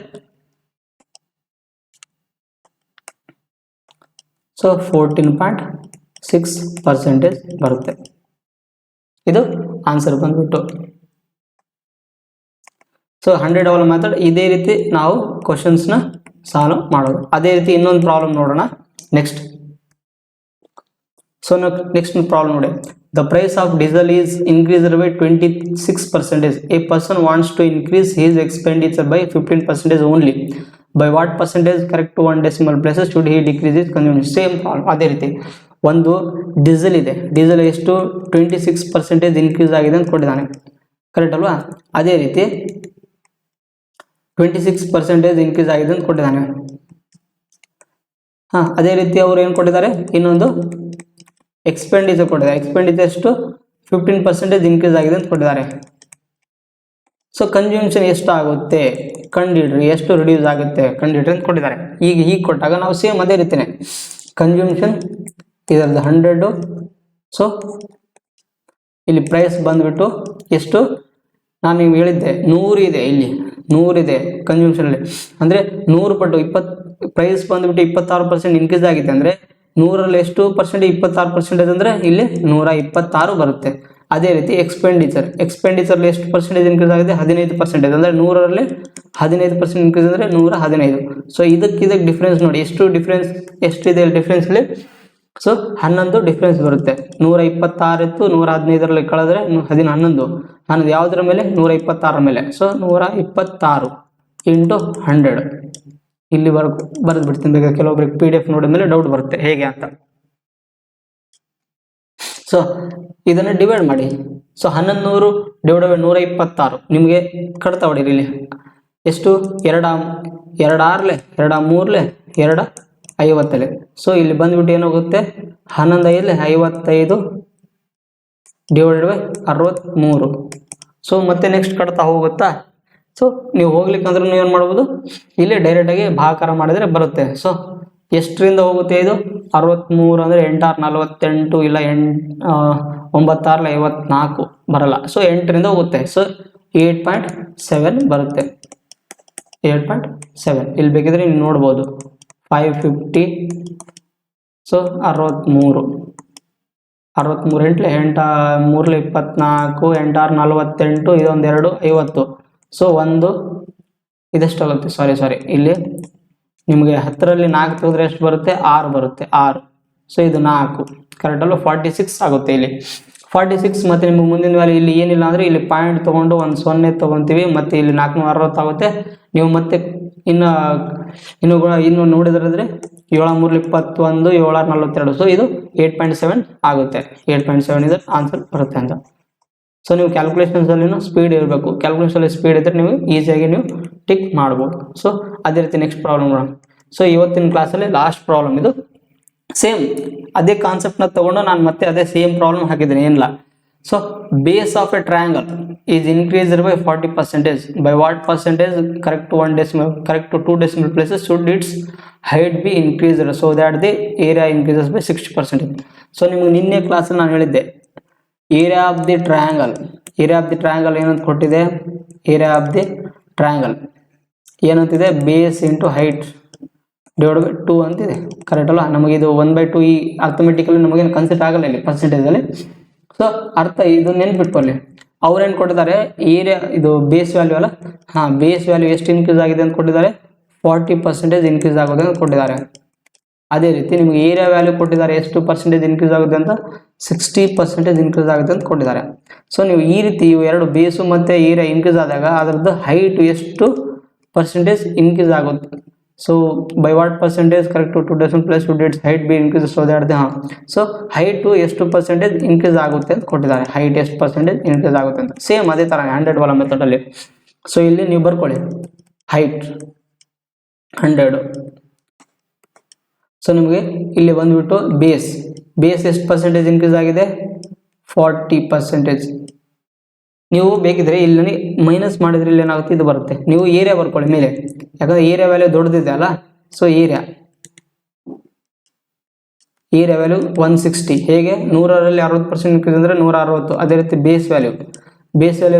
ಸೊ 14.6% ಬರುತ್ತೆ. ಇದು ಆನ್ಸರ್ ಬಂದ್ಬಿಟ್ಟು. ಸೊ 100 ಡಬಲ್ ಮೆಥಡ್ ಇದೇ ರೀತಿ ನಾವು ಕ್ವಶನ್ಸ್ನ ಸಾಲ್ವ್ ಮಾಡೋದು. ಅದೇ ರೀತಿ ಇನ್ನೊಂದು ಪ್ರಾಬ್ಲಮ್ ನೋಡೋಣ ನೆಕ್ಸ್ಟ್. ಸೊ ನೆಕ್ಸ್ಟ್ ಪ್ರಾಬ್ಲಮ್ ನೋಡಿ. The price of diesel is increased by 26%. A person wants to increase his expenditure by 15% only. By what percentage correct to 1 decimal places should he decrease his consumption. Same problem. ಅದೇ ರೀತಿ ಒಂದು diesel ಇದೆ, diesel ಎಷ್ಟು 26% increase ಆಗಿದೆ ಅಂತ ಕೊಟ್ಟಿದ್ದಾನೆ, correct ಅಲ್ವಾ. ಅದೇ ರೀತಿ 26% ಇನ್ಕ್ರೀಸ್ ಆಗಿದೆ ಅಂತ ಕೊಟ್ಟಿದ್ದಾನೆ. ಅದೇ ರೀತಿ ಅವ್ರು ಏನು ಕೊಟ್ಟಿದ್ದಾರೆ, ಇನ್ನೊಂದು ಎಕ್ಸ್ಪೆಂಡಿಚರ್ ಕೊಟ್ಟಿದ್ದಾರೆ. ಎಕ್ಸ್ಪೆಂಡಿಚರ್ ಎಷ್ಟು 15% ಇನ್ಕ್ರೀಸ್ ಆಗಿದೆ ಅಂತ ಕೊಟ್ಟಿದ್ದಾರೆ. ಸೊ ಕನ್ಸ್ಯೂಮ್ಷನ್ ಎಷ್ಟು ಆಗುತ್ತೆ ಕಂಡಿಡ್ರಿ, ಎಷ್ಟು ರಿಡ್ಯೂಸ್ ಆಗುತ್ತೆ ಕಂಡಿಡ್ರಿ ಅಂತ ಕೊಟ್ಟಿದ್ದಾರೆ. ಈಗ ಹೀಗೆ ಕೊಟ್ಟಾಗ ನಾವು ಸೇಮ್ ಅದೇ ರೀತಿಯೇ ಕನ್ಸ್ಯೂಮ್ಷನ್ ಇದರದ್ದು 100. ಸೊ ಇಲ್ಲಿ ಪ್ರೈಸ್ ಬಂದುಬಿಟ್ಟು ಎಷ್ಟು, ನಾನು ನೀವು ಹೇಳಿದ್ದೆ 100 ಇದೆ, ಇಲ್ಲಿ 100 ಇದೆ ಕನ್ಸ್ಯೂಮ್ಷನಲ್ಲಿ. ಅಂದರೆ 100 ಪಟ್ಟು 20 ಪ್ರೈಸ್ ಬಂದುಬಿಟ್ಟು 26% ಇನ್ಕ್ರೀಸ್ ಆಗಿದೆ ಅಂದರೆ 100ರಲ್ಲಿ ಎಷ್ಟು ಪರ್ಸೆಂಟೇಜ್ 26% ಅಂದರೆ ಇಲ್ಲಿ 126 ಬರುತ್ತೆ. ಅದೇ ರೀತಿ ಎಕ್ಸ್ಪೆಂಡಿಚರ್ಲಿ ಎಷ್ಟು ಪರ್ಸೆಂಟೇಜ್ ಇನ್ಕ್ರೀಸ್ ಆಗಿದೆ 15%, ಅಂದರೆ 100ರಲ್ಲಿ 15% ಇನ್ಕ್ರೀಸ್ ಅಂದರೆ 115. ಸೊ ಇದಕ್ಕೆ ಡಿಫ್ರೆನ್ಸ್ ನೋಡಿ, ಎಷ್ಟಿದೆ ಡಿಫ್ರೆನ್ಸ್ಲಿ. ಸೊ 11 ಡಿಫ್ರೆನ್ಸ್ ಬರುತ್ತೆ. 126 ಇತ್ತು, 115ರಲ್ಲಿ ಕಳೆದ್ರೆ 11 ಯಾವುದರ ಮೇಲೆ 126 ಮೇಲೆ. ಸೊ 126 ಇಂಟು 100 ಇಲ್ಲಿ ಬರೆದು ಬಿಡ್ತೀನಿ. ಬೇಕಾದ್ರೆ ಕೆಲವೊಬ್ರಿಗೆ PDF ನೋಡಿದ ಮೇಲೆ ಡೌಟ್ ಬರುತ್ತೆ ಹೇಗೆ ಅಂತ. ಸೊ ಇದನ್ನು ಡಿವೈಡ್ ಮಾಡಿ. ಸೊ 1100 ಡಿವೈಡ್ ಬೈ 126 ನಿಮಗೆ ಕಡ್ತಾ ಹೊಡೀರಿ. ಇಲ್ಲಿ ಎಷ್ಟು 2 6 2 3 2 50. ಸೊ ಇಲ್ಲಿ ಬಂದ್ಬಿಟ್ಟು ಏನಾಗುತ್ತೆ 11 5 55 ಡಿವೈಡೆಡ್ ಬೈ 63. ಸೊ ಮತ್ತೆ ನೆಕ್ಸ್ಟ್ ಕಟ್ತಾ ಹೋಗುತ್ತಾ. ಸೊ ನೀವು ಹೋಗ್ಲಿಕ್ಕಂದ್ರೆ ನೀವು ಏನು ಮಾಡ್ಬೋದು, ಇಲ್ಲಿ ಡೈರೆಕ್ಟಾಗಿ ಭಾಗಾಕಾರ ಮಾಡಿದರೆ ಬರುತ್ತೆ. ಸೊ ಎಷ್ಟರಿಂದ ಹೋಗುತ್ತೆ ಇದು 63 ಅಂದರೆ 8 6 48 ಇಲ್ಲ 9 6 54 ಬರಲ್ಲ. ಸೊ 8ರಿಂದ ಹೋಗುತ್ತೆ. ಸೊ 8.7 ಬರುತ್ತೆ. 8.7 ಇಲ್ಲಿ ಬೇಕಿದ್ರೆ ನೀವು ನೋಡ್ಬೋದು 550. ಸೊ 63 8 8 3 24 8 6 48 ಇದೊಂದು 2 50. ಸೊ ಇದೆಷ್ಟಾಗುತ್ತೆ, ಸಾರಿ ಇಲ್ಲಿ ನಿಮಗೆ 10ರಲ್ಲಿ 4 ತೆಗೆದ್ರೆ ಎಷ್ಟು ಬರುತ್ತೆ 6 ಬರುತ್ತೆ 6. ಸೊ ಇದು 4 ಕರೆಕ್ಟ್ ಅಲ್ಲ, 46 ಆಗುತ್ತೆ ಇಲ್ಲಿ 46. ಮತ್ತು ನಿಮಗೆ ಮುಂದಿನ ವ್ಯಾಲ್ಯೂ ಇಲ್ಲಿ ಏನಿಲ್ಲ ಅಂದರೆ ಇಲ್ಲಿ ಪಾಯಿಂಟ್ ತೊಗೊಂಡು ಒಂದು 0 ತೊಗೊತೀವಿ, ಮತ್ತು ಇಲ್ಲಿ 460 ಆಗುತ್ತೆ. ನೀವು ಮತ್ತೆ ಇನ್ನು ನೋಡಿದ್ರಾದ್ರೆ 7 3 21 7 6 42. ಸೊ ಇದು 8.7 ಆಗುತ್ತೆ. 8.7 ಇದು ಆನ್ಸರ್ ಬರುತ್ತೆ ಅಂತ. ಸೊ ನೀವು ಕ್ಯಾಲ್ಕುಲೇಷನ್ಸಲ್ಲಿ ಸ್ಪೀಡ್ ಇರಬೇಕು. ಕ್ಯಾಲ್ಕುಲೇಷನಲ್ಲಿ ಸ್ಪೀಡ್ ಇದ್ದರೆ ನೀವು ಈಸಿಯಾಗಿ ನೀವು ಟಿಕ್ ಮಾಡ್ಬೋದು. ಸೊ ಅದೇ ರೀತಿ ನೆಕ್ಸ್ಟ್ ಪ್ರಾಬ್ಲಮ್ ನೋಡೋಣ. ಸೊ ಇವತ್ತಿನ ಕ್ಲಾಸಲ್ಲಿ ಲಾಸ್ಟ್ ಪ್ರಾಬ್ಲಮ್ ಇದು. ಸೇಮ್ ಅದೇ ಕಾನ್ಸೆಪ್ಟ್ನ ತೊಗೊಂಡು ನಾನು ಮತ್ತೆ ಅದೇ ಸೇಮ್ ಪ್ರಾಬ್ಲಮ್ ಹಾಕಿದ್ದೀನಿ, ಏನಿಲ್ಲ. So base of a triangle is increased by 40%. By what percentage correct to 2 decimal places should its height be increased so that the area increases by 60%. So ನಿಮಗೆ ನಿನ್ನೆ ಕ್ಲಾಸಲ್ಲಿ ನಾನು ಹೇಳಿದ್ದೆ ಏರಿಯಾ ಆಫ್ ದಿ ಟ್ರಯಾಂಗಲ್ ಏನಂತ ಕೊಟ್ಟಿದೆ. Area of the triangle ಏನಂತಿದೆ, base into height divide by 2 ಅಂತಿದೆ, correct ಅಲ್ಲ. ನಮಗೆ ಇದು 1/2 ಈ ಅರ್ಥಮೆಟಿಕಲಿ ನಮಗೇನು ಕನ್ಸಿಡರ್ ಆಗಲ್ಲ ಇಲ್ಲಿ ಪರ್ಸೆಂಟೇಜಲ್ಲಿ. ಸೊ ಅರ್ಥ ಇದು ನೆನ್ಪಿಟ್ಕೊಳ್ಳಿ. ಅವ್ರೇನು ಕೊಟ್ಟಿದ್ದಾರೆ, ಏರಿಯಾ ಇದು ಬೇಸ್ ವ್ಯಾಲ್ಯೂ ಅಲ್ಲ, ಬೇಸ್ ವ್ಯಾಲ್ಯೂ ಎಷ್ಟು ಇನ್ಕ್ರೀಸ್ ಆಗಿದೆ ಅಂತ ಕೊಟ್ಟಿದ್ದಾರೆ, 40% ಇನ್ಕ್ರೀಸ್ ಆಗೋದು ಅಂತ ಕೊಟ್ಟಿದ್ದಾರೆ. ಅದೇ ರೀತಿ ನಿಮಗೆ ಏರಿಯಾ ವ್ಯಾಲ್ಯೂ ಕೊಟ್ಟಿದ್ದಾರೆ ಎಷ್ಟು ಪರ್ಸೆಂಟೇಜ್ ಇನ್ಕ್ರೀಸ್ ಆಗುತ್ತೆ ಅಂತ 60% ಇನ್ಕ್ರೀಸ್ ಆಗುತ್ತೆ ಅಂತ ಕೊಟ್ಟಿದ್ದಾರೆ. ಸೊ ನೀವು ಈ ರೀತಿ ಇವು ಎರಡು ಬೇಸು ಮತ್ತು ಏರಿಯಾ ಇನ್ಕ್ರೀಸ್ ಆದಾಗ ಅದರದ್ದು ಹೈಟ್ ಎಷ್ಟು ಪರ್ಸೆಂಟೇಜ್ ಇನ್ಕ್ರೀಸ್ ಆಗುತ್ತೆ. So by what percentage correct to decimal plus to dates height be increase so that the so height ಎಷ್ಟು ಪರ್ಸೆಂಟೇಜ್ ಇನ್ಕ್ರೀಸ್ ಆಗುತ್ತೆ ಅಂತ ಕೊಟ್ಟಿದ್ದಾರೆ. ಹೈಟ್ ಎಷ್ಟು ಪರ್ಸೆಂಟೇಜ್ ಇನ್ಕ್ರೀಸ್ ಆಗುತ್ತೆ ಅಂತ ಸೇಮ್ ಅದೇ ಥರ 100 ವಾಲ ಮೆಥಡಲ್ಲಿ. ಸೊ ಇಲ್ಲಿ ನೀವು ಬರ್ಕೊಳ್ಳಿ ಹೈಟ್ 100. ಸೊ ನಿಮಗೆ ಇಲ್ಲಿ ಬಂದುಬಿಟ್ಟು ಬೇಸ್ ಎಷ್ಟು ಪರ್ಸೆಂಟೇಜ್ ಇನ್ಕ್ರೀಸ್ ಆಗಿದೆ 40%. ನೀವು ಬೇಕಿದ್ರೆ ಇಲ್ಲಿ ಮೈನಸ್ ಮಾಡಿದ್ರೆ ಇಲ್ಲಿ ಏನಾಗುತ್ತೆ ಇದು ಬರುತ್ತೆ. ನೀವು ಏರಿಯಾ ಬರ್ಕೊಳ್ಳಿ ಮೇಲೆ, ಯಾಕಂದ್ರೆ ಏರಿಯಾ ವ್ಯಾಲ್ಯೂ ದೊಡ್ಡದಿದೆ ಅಲ್ಲ. So area value 160. ಹೇಗೆ 100ರಲ್ಲಿ 60% ಇನ್ಕ್ರೀಸ್ ಅಂದರೆ 160. ಅದೇ ರೀತಿ ಬೇಸ್ ವ್ಯಾಲ್ಯೂ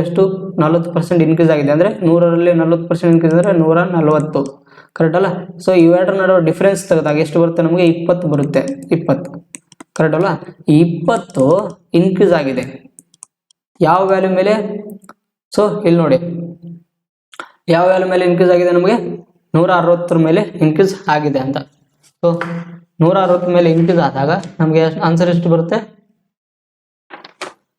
ಎಷ್ಟು 40% ಇನ್ಕ್ರೀಸ್ ಆಗಿದೆ ಅಂದರೆ 100ರಲ್ಲಿ 40% ಇನ್ಕ್ರೀಸ್ ಅಂದರೆ 140. ಕರೆಕ್ಟ್ ಅಲ್ಲ. ಸೊ ಇವೆರಡರ ನಡುವೆ ಡಿಫ್ರೆನ್ಸ್ ತೆಗೆದಾಗ ಎಷ್ಟು ಬರುತ್ತೆ ನಮಗೆ 20 ಬರುತ್ತೆ. 20 ಕರೆಕ್ಟ್ ಅಲ್ಲ. 20 ಇನ್ಕ್ರೀಸ್ ಆಗಿದೆ ಯಾವ ವ್ಯಾಲ್ಯೂ ಮೇಲೆ? ಸೊ ಇಲ್ಲಿ ನೋಡಿ ಯಾವ ವ್ಯಾಲ್ಯೂ ಮೇಲೆ ಇನ್ಕ್ರೀಸ್ ಆಗಿದೆ ನಮಗೆ 160 ಮೇಲೆ ಇನ್ಕ್ರೀಸ್ ಆಗಿದೆ ಅಂತ. ಸೊ 160 ಮೇಲೆ ಇನ್ಕ್ರೀಸ್ ಆದಾಗ ನಮಗೆ ಆನ್ಸರ್ ಎಷ್ಟು ಬರುತ್ತೆ?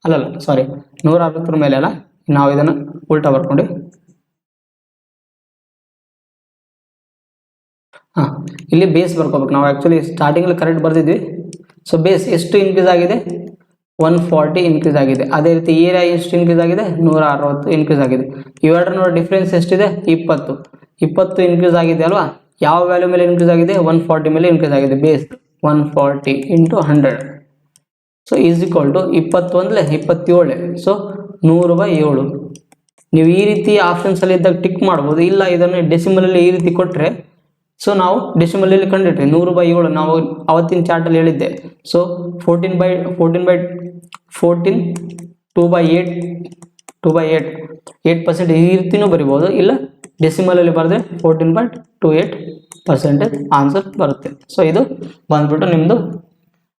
ಅಲ್ಲಲ್ಲ ಸಾರಿ 160 ಮೇಲೆ ಅಲ್ಲ, ನಾವು ಇದನ್ನು ಉಲ್ಟಾ ಬರ್ಕೊಂಡು ಇಲ್ಲಿ ಬೇಸ್ ಬರ್ಕೋಬೇಕು ನಾವು. ಆ್ಯಕ್ಚುಲಿ ಸ್ಟಾರ್ಟಿಂಗಲ್ಲಿ ಕರೆಕ್ಟ್ ಬರ್ದಿದ್ವಿ. ಸೊ ಬೇಸ್ ಎಷ್ಟು ಇನ್ಕ್ರೀಸ್ ಆಗಿದೆ 140 ಇನ್ಕ್ರೀಸ್ ಆಗಿದೆ. ಅದೇ ರೀತಿ ಏರಿಯಾ ಎಷ್ಟು ಇನ್ಕ್ರೀಸ್ ಆಗಿದೆ 160 ಇನ್ಕ್ರೀಸ್ ಆಗಿದೆ. ಇವೆರಡರ ಡಿಫ್ರೆನ್ಸ್ ಎಷ್ಟಿದೆ 20 ಇನ್ಕ್ರೀಸ್ ಆಗಿದೆ ಅಲ್ವಾ. ಯಾವ ವ್ಯಾಲ್ಯೂ ಮೇಲೆ ಇನ್ಕ್ರೀಸ್ ಆಗಿದೆ 140 ಮೇಲೆ ಇನ್ಕ್ರೀಸ್ ಆಗಿದೆ. Base 140 × 100. So is equal to 27. So 100/7. ನೀವು ಈ ರೀತಿ ಆಪ್ಷನ್ಸಲ್ಲಿ ಇದ್ದಾಗ ಟಿಕ್ ಮಾಡ್ಬೋದು. ಇಲ್ಲ ಇದನ್ನು ಡೆಸಿಮಲಲ್ಲಿ ಈ ರೀತಿ ಕೊಟ್ಟರೆ ಸೊ ನಾವು ಡೆಸಿಮಲಲ್ಲಿ ಕಂಡಿಟ್ರಿ 100/7 ನಾವು ಅವತ್ತಿನ ಚಾರ್ಟಲ್ಲಿ ಹೇಳಿದ್ದೆ. ಸೊ 14 2/8 8% ಈ ರೀತಿನೂ ಬರಿಬೋದು. ಇಲ್ಲ ಡೆಸಿಮಲಲ್ಲಿ ಬರೆದ್ರೆ 14.28% ಆನ್ಸರ್ ಬರುತ್ತೆ. ಸೊ ಇದು ಬಂದ್ಬಿಟ್ಟು ನಿಮ್ಮದು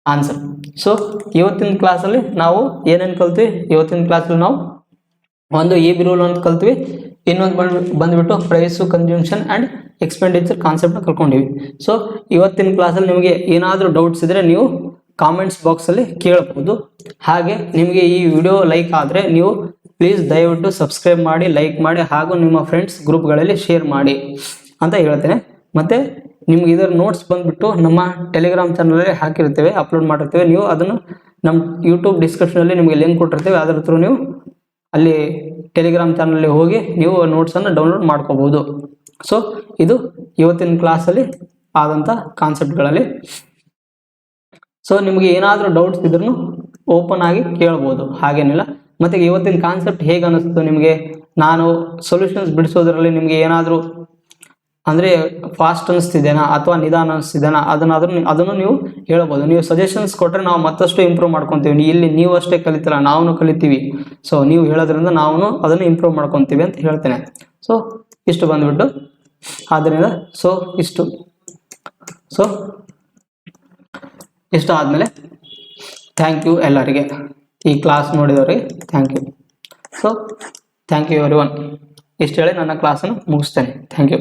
ಆನ್ಸರ್. ಸೊ ಇವತ್ತಿನ ಕ್ಲಾಸಲ್ಲಿ ನಾವು ಏನೇನು ಕಲ್ತ್ವಿ? ಇವತ್ತಿನ ಕ್ಲಾಸಲ್ಲಿ ನಾವು ಒಂದು ಎ ಬಿ ರೂಲ್ ಅಂತ ಕಲ್ತ್ವಿ. ಇನ್ನೊಂದು ಬಂದ್ಬಿಟ್ಟು ಪ್ರೈಸು ಕನ್ಸ್ಯೂಮ್ಷನ್ ಆ್ಯಂಡ್ ಎಕ್ಸ್ಪೆಂಡಿಚರ್ ಕಾನ್ಸೆಪ್ಟ್ನ ಕಲ್ಕೊಂಡಿವಿ. ಸೊ ಇವತ್ತಿನ ಕ್ಲಾಸಲ್ಲಿ ನಿಮಗೆ ಏನಾದರೂ ಡೌಟ್ಸ್ ಇದ್ದರೆ ನೀವು ಕಾಮೆಂಟ್ಸ್ ಬಾಕ್ಸಲ್ಲಿ ಕೇಳಬಹುದು. ಹಾಗೆ ನಿಮಗೆ ಈ ವಿಡಿಯೋ ಲೈಕ್ ಆದರೆ ನೀವು ಪ್ಲೀಸ್ ದಯವಿಟ್ಟು ಸಬ್ಸ್ಕ್ರೈಬ್ ಮಾಡಿ, ಲೈಕ್ ಮಾಡಿ, ಹಾಗೂ ನಿಮ್ಮ ಫ್ರೆಂಡ್ಸ್ ಗ್ರೂಪ್ಗಳಲ್ಲಿ ಶೇರ್ ಮಾಡಿ ಅಂತ ಹೇಳ್ತೇನೆ. ಮತ್ತು ನಿಮ್ಗೆ ಇದರ ನೋಟ್ಸ್ ಬಂದುಬಿಟ್ಟು ನಮ್ಮ ಟೆಲಿಗ್ರಾಮ್ ಚಾನಲಲ್ಲಿ ಹಾಕಿರ್ತೇವೆ, ಅಪ್ಲೋಡ್ ಮಾಡಿರ್ತೇವೆ. ನೀವು ಅದನ್ನು ನಮ್ಮ ಯೂಟ್ಯೂಬ್ ಡಿಸ್ಕ್ರಿಪ್ಷನಲ್ಲಿ ನಿಮಗೆ ಲಿಂಕ್ ಕೊಟ್ಟಿರ್ತೇವೆ. ಅದರ ಥ್ರೂ ನೀವು ಅಲ್ಲಿ ಟೆಲಿಗ್ರಾಮ್ ಚಾನಲಲ್ಲಿ ಹೋಗಿ ನೀವು ನೋಟ್ಸನ್ನು ಡೌನ್ಲೋಡ್ ಮಾಡ್ಕೋಬೋದು. ಸೊ ಇದು ಇವತ್ತಿನ ಕ್ಲಾಸಲ್ಲಿ ಆದಂಥ ಕಾನ್ಸೆಪ್ಟ್ಗಳಲ್ಲಿ. ಸೊ ನಿಮಗೆ ಏನಾದರೂ ಡೌಟ್ಸ್ ಇದ್ರೂ ಓಪನ್ ಆಗಿ ಕೇಳ್ಬೋದು, ಹಾಗೇನಿಲ್ಲ. ಮತ್ತು ಇವತ್ತಿನ ಕಾನ್ಸೆಪ್ಟ್ ಹೇಗೆ ಅನ್ನಿಸ್ತು ನಿಮಗೆ? ನಾನು ಸೊಲ್ಯೂಷನ್ಸ್ ಬಿಡಿಸೋದ್ರಲ್ಲಿ ನಿಮಗೆ ಏನಾದರೂ ಅಂದರೆ ಫಾಸ್ಟ್ ಅನ್ನಿಸ್ತಿದ್ದೇನಾ ಅಥವಾ ನಿಧಾನ ಅನ್ನಿಸ್ತಿದ್ದೇನಾ ಅದನ್ನು ನೀವು ಹೇಳ್ಬೋದು. ನೀವು ಸಜೆಷನ್ಸ್ ಕೊಟ್ಟರೆ ನಾವು ಮತ್ತಷ್ಟು ಇಂಪ್ರೂವ್ ಮಾಡ್ಕೊತೀವಿ. ಇಲ್ಲಿ ನೀವು ಅಷ್ಟೇ ಕಲಿತಿಲ್ಲ, ನಾವು ಕಲಿತೀವಿ. ಸೊ ನೀವು ಹೇಳೋದ್ರಿಂದ ನಾವು ಅದನ್ನು ಇಂಪ್ರೂವ್ ಮಾಡ್ಕೊತೀವಿ ಅಂತ ಹೇಳ್ತೇನೆ. ಸೊ ಇಷ್ಟು ಬಂದುಬಿಟ್ಟು ಆದ್ದರಿಂದ ಇಷ್ಟು ಆದಮೇಲೆ ಥ್ಯಾಂಕ್ ಯು ಎಲ್ಲರಿಗೆ, ಈ ಕ್ಲಾಸ್ ನೋಡಿದವರಿಗೆ thank you. So thank you everyone. ಇಷ್ಟು ಹೇಳಿ ನನ್ನ ಕ್ಲಾಸನ್ನು ಮುಗಿಸ್ತೇನೆ. Thank you.